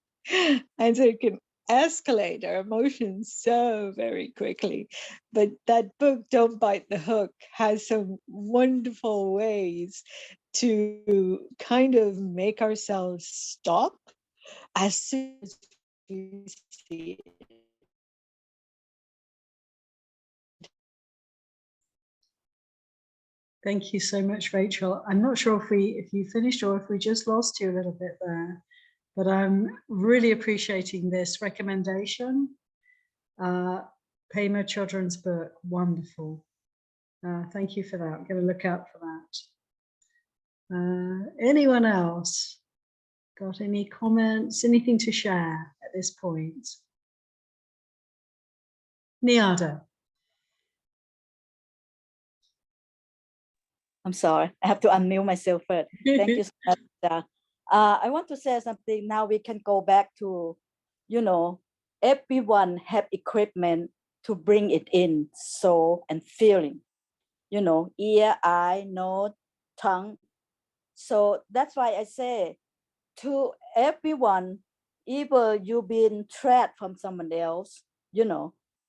and so it can escalate our emotions so very quickly. But that book, Don't Bite the Hook, has some wonderful ways to kind of make ourselves stop as soon as we see it.
Thank you so much, Rachel. I'm not sure if you finished or if we just lost you a little bit there, but I'm really appreciating this recommendation. Pema Chodron's book, wonderful. Thank you for that. I'm going to look out for that. Anyone else got any comments, anything to share at this point? Niada.
I'm sorry, I have to unmute myself first. Thank you so much. I want to say something. Now we can go back to, everyone have equipment to bring it in, soul and feeling, ear, eye, nose, tongue. So that's why I say to everyone, even you've been trapped from someone else,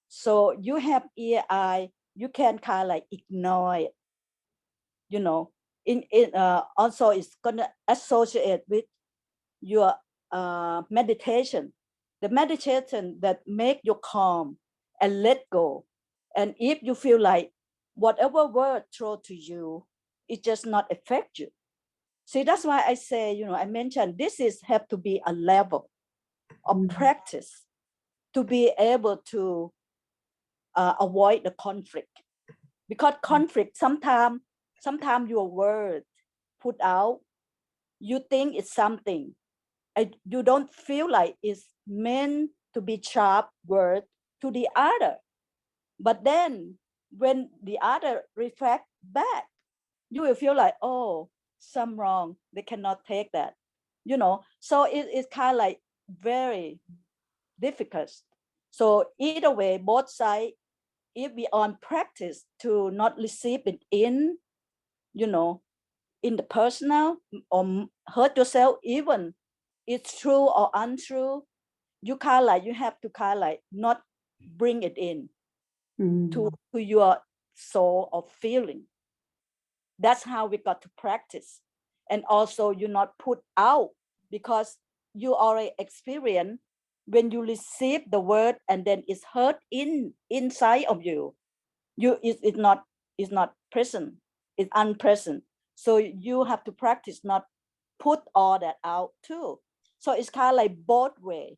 so you have ear, eye, you can kind of like ignore it. Also it's gonna associate with your meditation, the meditation that make you calm and let go. And if you feel like whatever word thrown to you, it just not affect you. See, that's why I say, I mentioned this have to be a level of practice to be able to avoid the conflict. Because conflict, sometimes your word put out, you think it's something, and you don't feel like it's meant to be sharp word to the other. But then when the other reflect back, you will feel like, oh, some wrong. They cannot take that, So it's kind of like very difficult. So either way, both sides, if we on practice to not receive it in, in the personal or hurt yourself, even it's true or untrue, you have to not bring it in to your soul or feeling. That's how we got to practice. And also you not put out, because you already experience when you receive the word and then it's hurt inside of you. It's not present, it's unpresent. So you have to practice not put all that out too. So it's kind of like both way.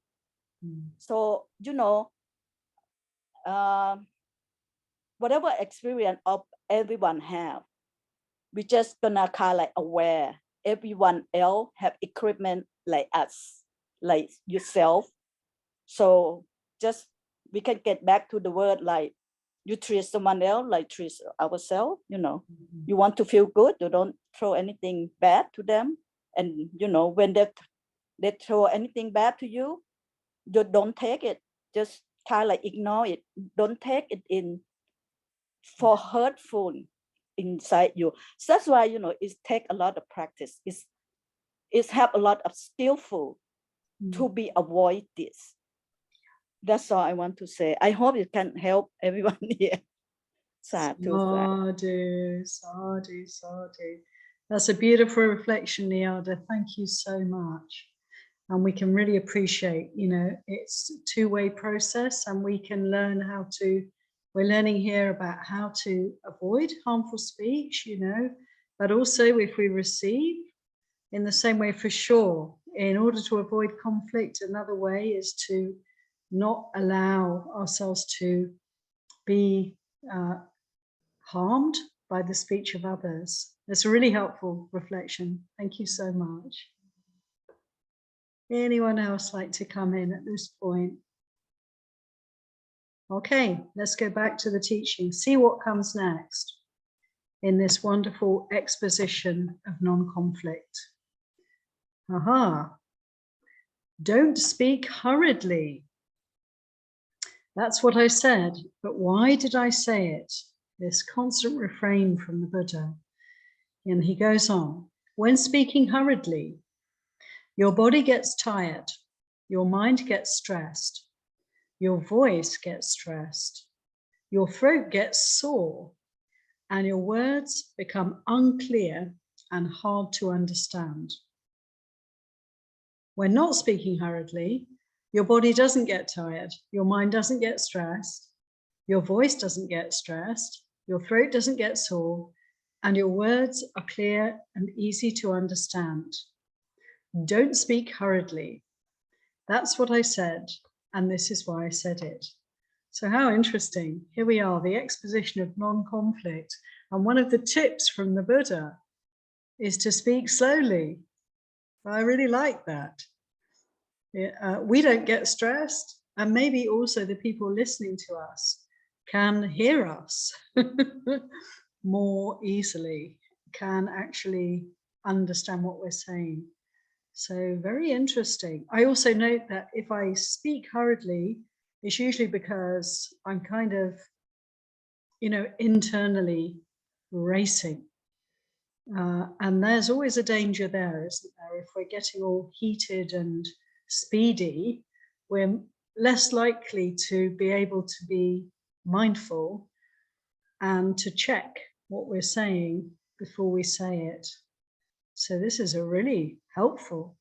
So, you know, whatever experience of everyone have, we just gonna kind of like aware everyone else have equipment like us, like yourself. So just we can get back to the word like you treat someone else like treat ourselves, you know. You want to feel good, you don't throw anything bad to them. And you know, when they throw anything bad to you, you don't take it, just kind of like ignore it, don't take it in for hurtful inside you. So that's why, you know, it take a lot of practice. It's have a lot of skillful to be avoid this. That's all I want to say. I hope it can help everyone here.
Sadhu, sadhu, sadhu. That's a beautiful reflection, Niada. Thank you so much. And we can really appreciate, you know, it's a two-way process, and we can learn how to, we're learning here about how to avoid harmful speech, you know, but also if we receive, in the same way, for sure, in order to avoid conflict, another way is to not allow ourselves to be harmed by the speech of others. It's a really helpful reflection. Thank you so much. Anyone else like to come in at this point? Okay, let's go back to the teaching. See what comes next in this wonderful exposition of non-conflict. Aha. Don't speak hurriedly. That's what I said, but why did I say it? This constant refrain from the Buddha. And he goes on, when speaking hurriedly, your body gets tired, your mind gets stressed, your voice gets stressed, your throat gets sore, and your words become unclear and hard to understand. When not speaking hurriedly, your body doesn't get tired, your mind doesn't get stressed, your voice doesn't get stressed, your throat doesn't get sore, and your words are clear and easy to understand. Don't speak hurriedly. That's what I said, and this is why I said it. So how interesting. Here we are, the exposition of non-conflict. And one of the tips from the Buddha is to speak slowly. I really like that. We don't get stressed, and maybe also the people listening to us can hear us more easily, can actually understand what we're saying. So very interesting. I also note that if I speak hurriedly, it's usually because I'm kind of, you know, internally racing. And there's always a danger there, isn't there? If we're getting all heated and speedy, we're less likely to be able to be mindful and to check what we're saying before we say it. So this is a really helpful,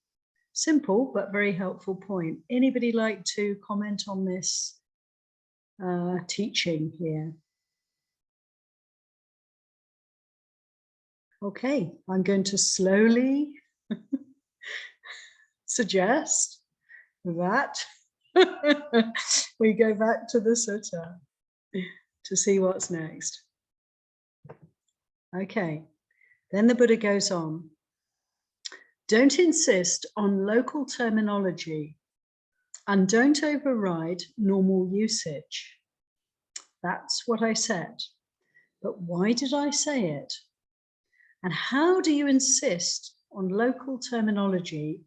simple, but very helpful point. Anybody like to comment on this teaching here? Okay, I'm going to slowly suggest that we go back to the sutta to see what's next. Okay, then the Buddha goes on. Don't insist on local terminology and don't override normal usage. That's what I said. But why did I say it? And how do you insist on local terminology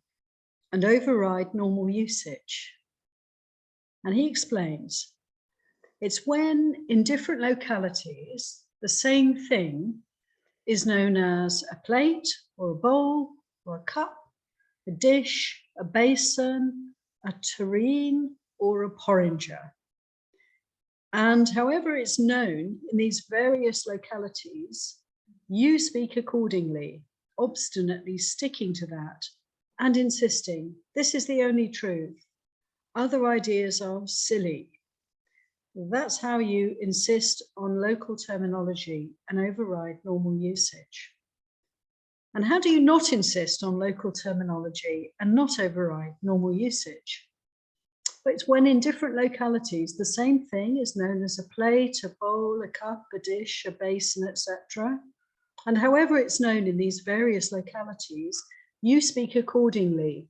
and override normal usage? And he explains, it's when in different localities, the same thing is known as a plate or a bowl or a cup, a dish, a basin, a tureen, or a porringer. And however it's known in these various localities, you speak accordingly, obstinately sticking to that and insisting this is the only truth. Other ideas are silly. That's how you insist on local terminology and override normal usage. And how do you not insist on local terminology and not override normal usage? But it's when in different localities, the same thing is known as a plate, a bowl, a cup, a dish, a basin, etc. And however it's known in these various localities, you speak accordingly,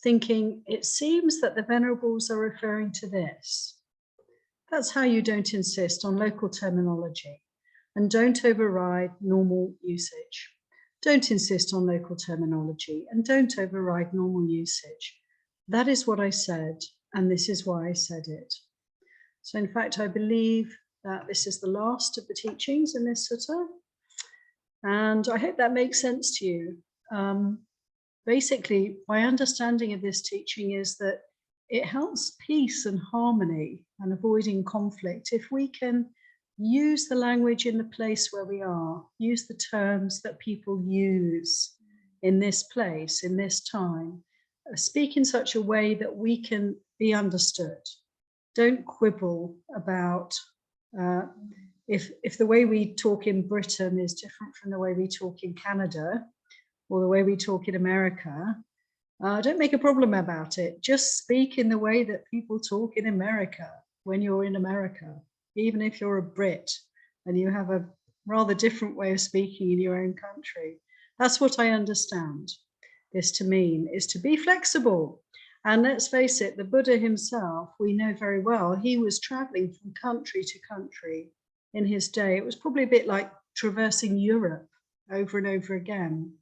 thinking it seems that the venerables are referring to this. That's how you don't insist on local terminology and don't override normal usage. Don't insist on local terminology and don't override normal usage. That is what I said, and this is why I said it. So in fact, I believe that this is the last of the teachings in this sutta, and I hope that makes sense to you. Basically, my understanding of this teaching is that it helps peace and harmony and avoiding conflict if we can use the language in the place where we are, use the terms that people use in this place, in this time, speak in such a way that we can be understood. Don't quibble about if the way we talk in Britain is different from the way we talk in Canada or the way we talk in America. Don't make a problem about it. Just speak in the way that people talk in America when you're in America, even if you're a Brit and you have a rather different way of speaking in your own country. That's what I understand this to mean, is to be flexible. And let's face it, the Buddha himself, we know very well, he was traveling from country to country in his day. It was probably a bit like traversing Europe over and over again,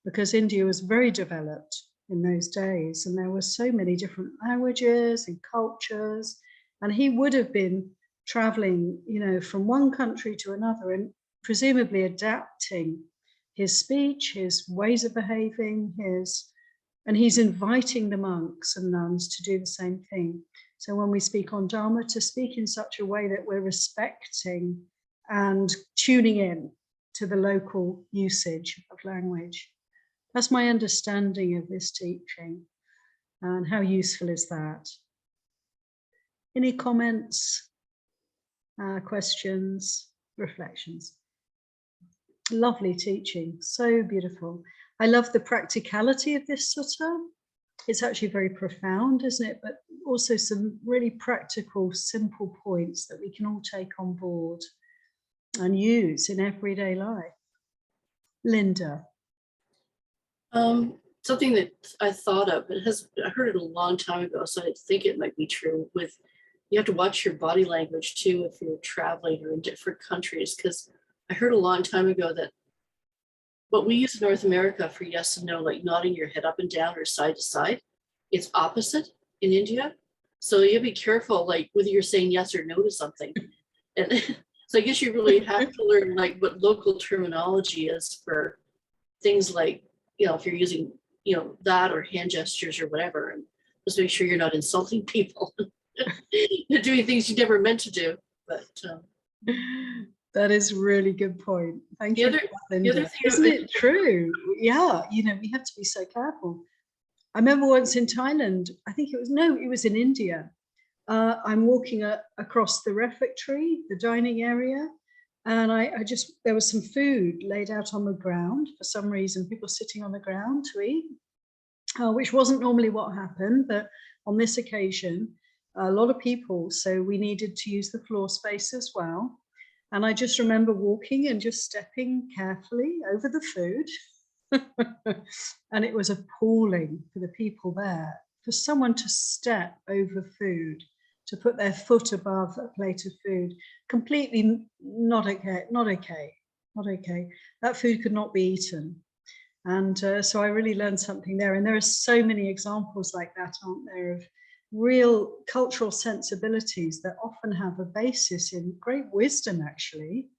because India was very developed in those days, and there were so many different languages and cultures, and he would have been traveling, you know, from one country to another and presumably adapting his speech, his ways of behaving, and he's inviting the monks and nuns to do the same thing. So when we speak on Dharma, to speak in such a way that we're respecting and tuning in to the local usage of language. That's my understanding of this teaching. And how useful is that? Any comments, questions, reflections? Lovely teaching, so beautiful. I love the practicality of this sutta. It's actually very profound, isn't it? But also some really practical, simple points that we can all take on board and use in everyday life. Linda.
Something that I thought of, I heard it a long time ago, so I think it might be true, with you have to watch your body language too if you're traveling or in different countries, because I heard a long time ago that what we use in North America for yes and no, like nodding your head up and down or side to side, it's opposite in India. So you be careful, like whether you're saying yes or no to something. And so I guess you really have to learn like what local terminology is for things like, you know, if you're using, you know, that or hand gestures or whatever, and just make sure you're not insulting people, doing things you never meant to do. But
that is a really good point. Thank you, Linda.
The other thing,
isn't it true? Yeah, you know, we have to be so careful. I remember once in Thailand, I think it was in India. I'm walking across the refectory, the dining area, and there was some food laid out on the ground. For some reason, people sitting on the ground to eat, which wasn't normally what happened, but on this occasion, a lot of people, so we needed to use the floor space as well. And I just remember walking and just stepping carefully over the food. And it was appalling for the people there, for someone to step over food, to put their foot above a plate of food. Completely not okay, not okay, not okay. That food could not be eaten. And so I really learned something there. And there are so many examples like that, aren't there, of real cultural sensibilities that often have a basis in great wisdom, actually.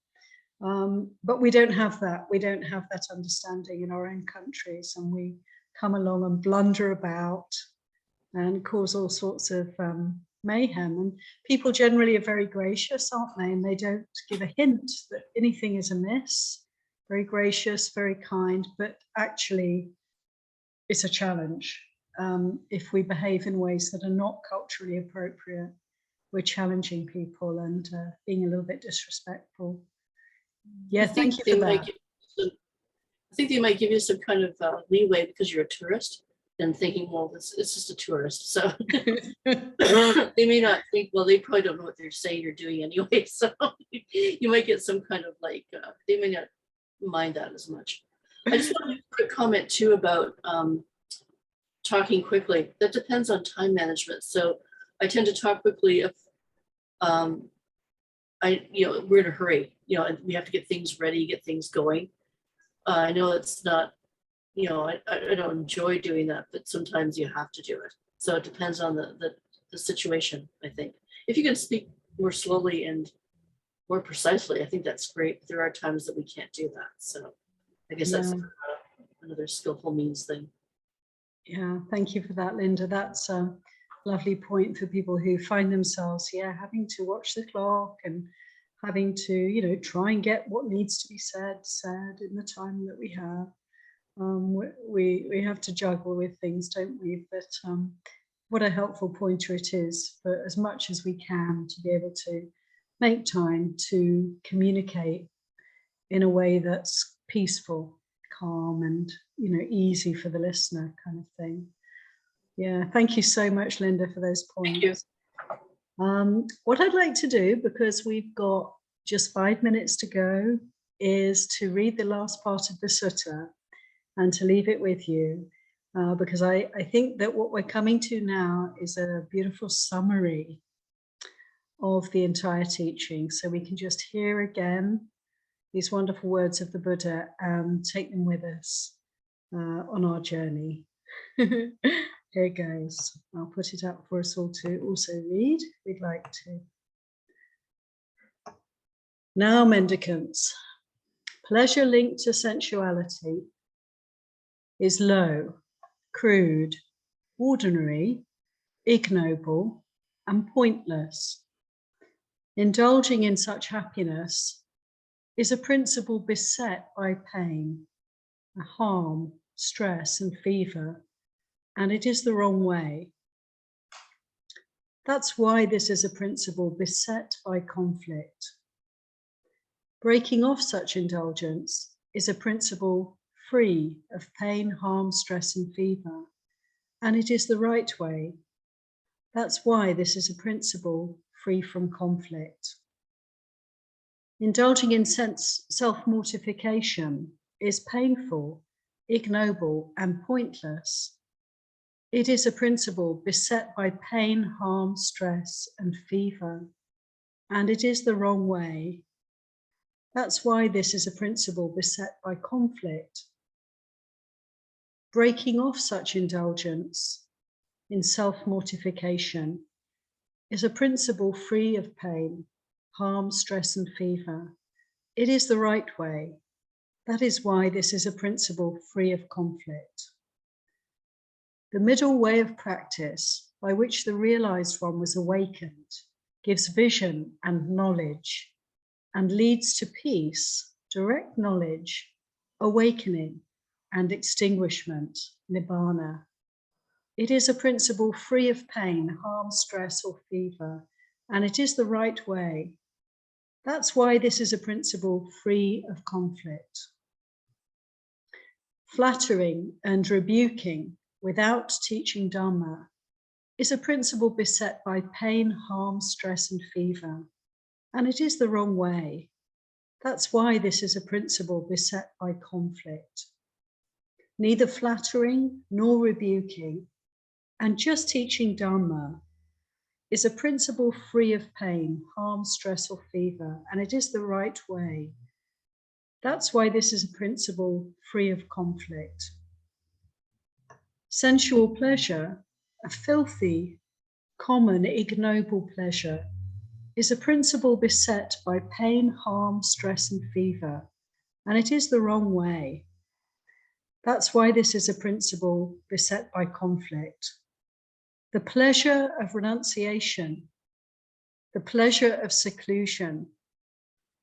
But we don't have that. We don't have that understanding in our own countries, and we come along and blunder about and cause all sorts of mayhem. And people generally are very gracious, aren't they? And they don't give a hint that anything is amiss. Very gracious, very kind, but actually it's a challenge. If we behave in ways that are not culturally appropriate, we're challenging people and being a little bit disrespectful. Yeah, thank you for that.
I think they might give you some kind of leeway because you're a tourist and thinking, well, it's just a tourist. So they may not think, well, they probably don't know what they're saying or doing anyway. So you might get some kind of like, they may not mind that as much. I just want to make a quick comment too about talking quickly. That depends on time management. So I tend to talk quickly if we're in a hurry, and we have to get things ready, get things going. I know it's not, I don't enjoy doing that, but sometimes you have to do it. So it depends on the situation, I think. If you can speak more slowly and more precisely, I think that's great. But there are times that we can't do that. So I guess that's another skillful means thing.
Yeah, thank you for that, Linda. That's a lovely point for people who find themselves, having to watch the clock and having to, try and get what needs to be said in the time that we have. We have to juggle with things, don't we? But what a helpful pointer it is for as much as we can to be able to make time to communicate in a way that's peaceful, calm, and easy for the listener, kind of thing. Yeah, thank you so much, Linda, for those points.
Thank you.
What I'd like to do, because we've got just 5 minutes to go, is to read the last part of the sutta and to leave it with you, because I think that what we're coming to now is a beautiful summary of the entire teaching, so we can just hear again these wonderful words of the Buddha and take them with us on our journey. Here it goes. I'll put it up for us all to also read. We'd like to. Now, mendicants, pleasure linked to sensuality is low, crude, ordinary, ignoble, and pointless. Indulging in such happiness is a principle beset by pain, harm, stress, and fever, and it is the wrong way. That's why this is a principle beset by conflict. Breaking off such indulgence is a principle free of pain, harm, stress, and fever, and it is the right way. That's why this is a principle free from conflict. Indulging in self-mortification is painful, ignoble, and pointless. It is a principle beset by pain, harm, stress, and fever, and it is the wrong way. That's why this is a principle beset by conflict. Breaking off such indulgence in self-mortification is a principle free of pain, harm, stress, and fever. It is the right way. That is why this is a principle free of conflict. The middle way of practice, by which the realized one was awakened, gives vision and knowledge, and leads to peace, direct knowledge, awakening, and extinguishment, nibbana. It is a principle free of pain, harm, stress, or fever, and it is the right way. That's why this is a principle free of conflict. Flattering and rebuking without teaching Dhamma is a principle beset by pain, harm, stress, and fever, and it is the wrong way. That's why this is a principle beset by conflict. Neither flattering nor rebuking, and just teaching Dhamma is a principle free of pain, harm, stress, or fever, and it is the right way. That's why this is a principle free of conflict. Sensual pleasure, a filthy, common, ignoble pleasure, is a principle beset by pain, harm, stress, and fever, and it is the wrong way. That's why this is a principle beset by conflict. The pleasure of renunciation, the pleasure of seclusion,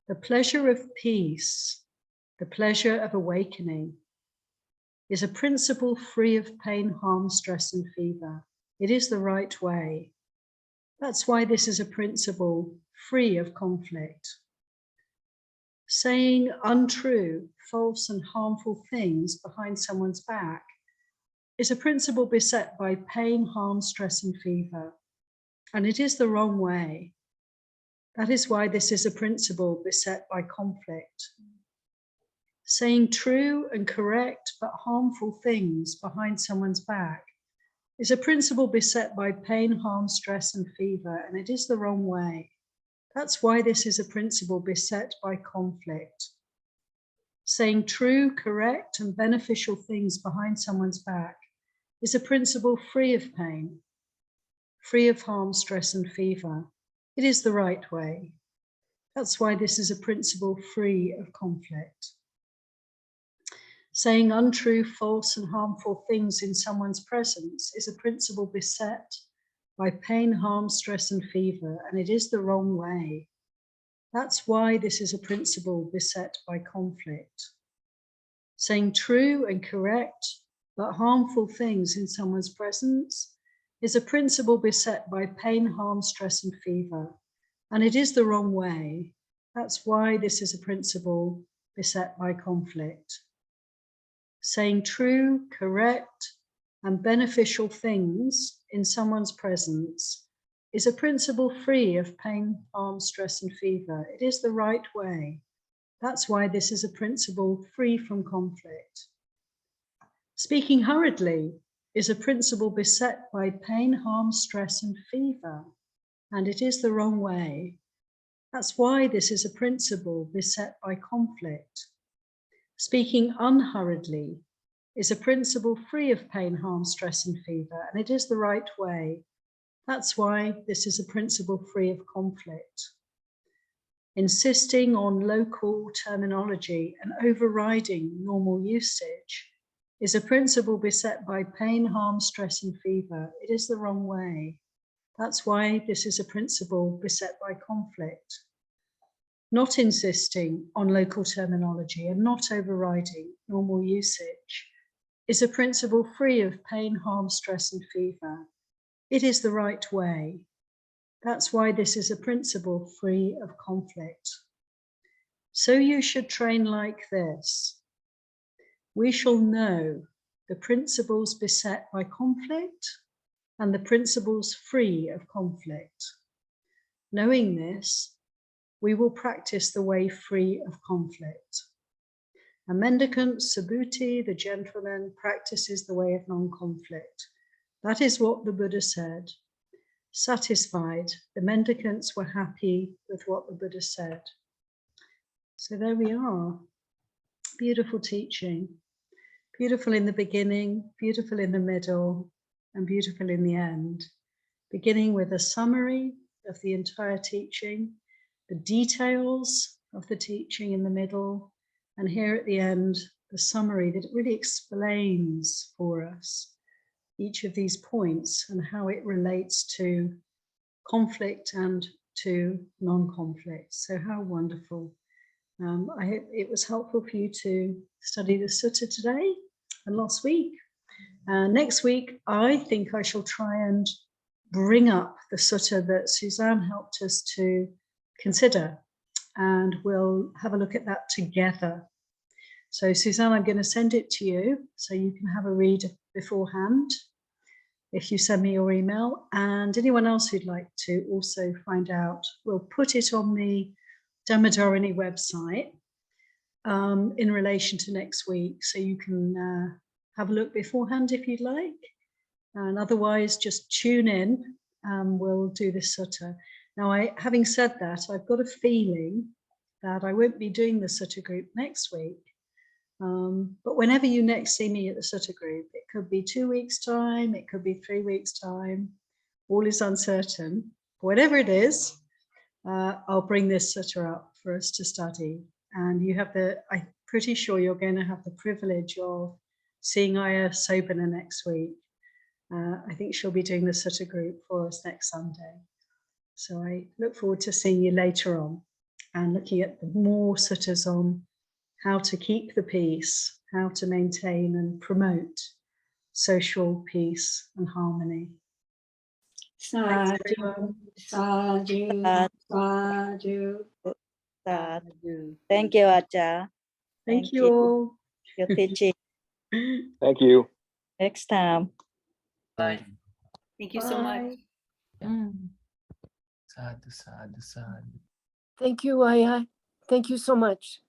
the pleasure of peace, the pleasure of awakening is a principle free of pain, harm, stress, and fever. It is the right way. That's why this is a principle free of conflict. Saying untrue, false, and harmful things behind someone's back is a principle beset by pain, harm, stress, and fever, and it is the wrong way. That is why this is a principle beset by conflict. Saying true and correct but harmful things behind someone's back is a principle beset by pain, harm, stress, and fever, and it is the wrong way. That's why this is a principle beset by conflict. Saying true, correct, and beneficial things behind someone's back is a principle free of pain, free of harm, stress, and fever. It is the right way. That's why this is a principle free of conflict. Saying untrue, false, and harmful things in someone's presence is a principle beset by pain, harm, stress, and fever, and it is the wrong way. That's why this is a principle beset by conflict. Saying true and correct, but harmful things in someone's presence is a principle beset by pain, harm, stress, and fever, and it is the wrong way. That's why this is a principle beset by conflict. Saying true, correct, and beneficial things in someone's presence is a principle free of pain, harm, stress, and fever. It is the right way. That's why this is a principle free from conflict. Speaking hurriedly is a principle beset by pain, harm, stress, and fever, and it is the wrong way. That's why this is a principle beset by conflict. Speaking unhurriedly is a principle free of pain, harm, stress, and fever, and it is the right way. That's why this is a principle free of conflict. Insisting on local terminology and overriding normal usage is a principle beset by pain, harm, stress, and fever. It is the wrong way. That's why this is a principle beset by conflict. Not insisting on local terminology and not overriding normal usage is a principle free of pain, harm, stress, and fever. It is the right way. That's why this is a principle free of conflict. So you should train like this. We shall know the principles beset by conflict and the principles free of conflict. Knowing this, we will practice the way free of conflict. A mendicant, Subhuti, the gentleman, practices the way of non-conflict. That is what the Buddha said. Satisfied, the mendicants were happy with what the Buddha said. So there we are. Beautiful teaching. Beautiful in the beginning, beautiful in the middle, and beautiful in the end. Beginning with a summary of the entire teaching, the details of the teaching in the middle, and here at the end, the summary that really explains for us each of these points and how it relates to conflict and to non-conflict. So how wonderful. I hope it was helpful for you to study the sutta today and last week. Next week, I think I shall try and bring up the sutta that Suzanne helped us to consider, and we'll have a look at that together. So Suzanne, I'm going to send it to you so you can have a read beforehand if you send me your email, and anyone else who'd like to also find out, we'll put it on the Dhammadharani website in relation to next week, so you can have a look beforehand if you'd like, and otherwise just tune in and we'll do the sutta. Now, having said that, I've got a feeling that I won't be doing the sutta group next week, but whenever you next see me at the sutta group, it could be 2 weeks' time, it could be 3 weeks' time, all is uncertain. Whatever it is, I'll bring this sutta up for us to study. And you have I'm pretty sure you're going to have the privilege of seeing Aya Sobana next week. I think she'll be doing the sutta group for us next Sunday. So I look forward to seeing you later on and looking at more suttas on how to keep the peace, how to maintain and promote social peace and harmony. Thanks, everyone.
Sadhu,
Sadhu.
sadhu.
Sadhu. Thank you, Acha.
Thank you all.
Your teaching.
Thank you.
Next time.
Bye.
Thank you so much.
Bye.
Sadhu, sadhu, sadhu.
Thank you, Aya. Thank you so much.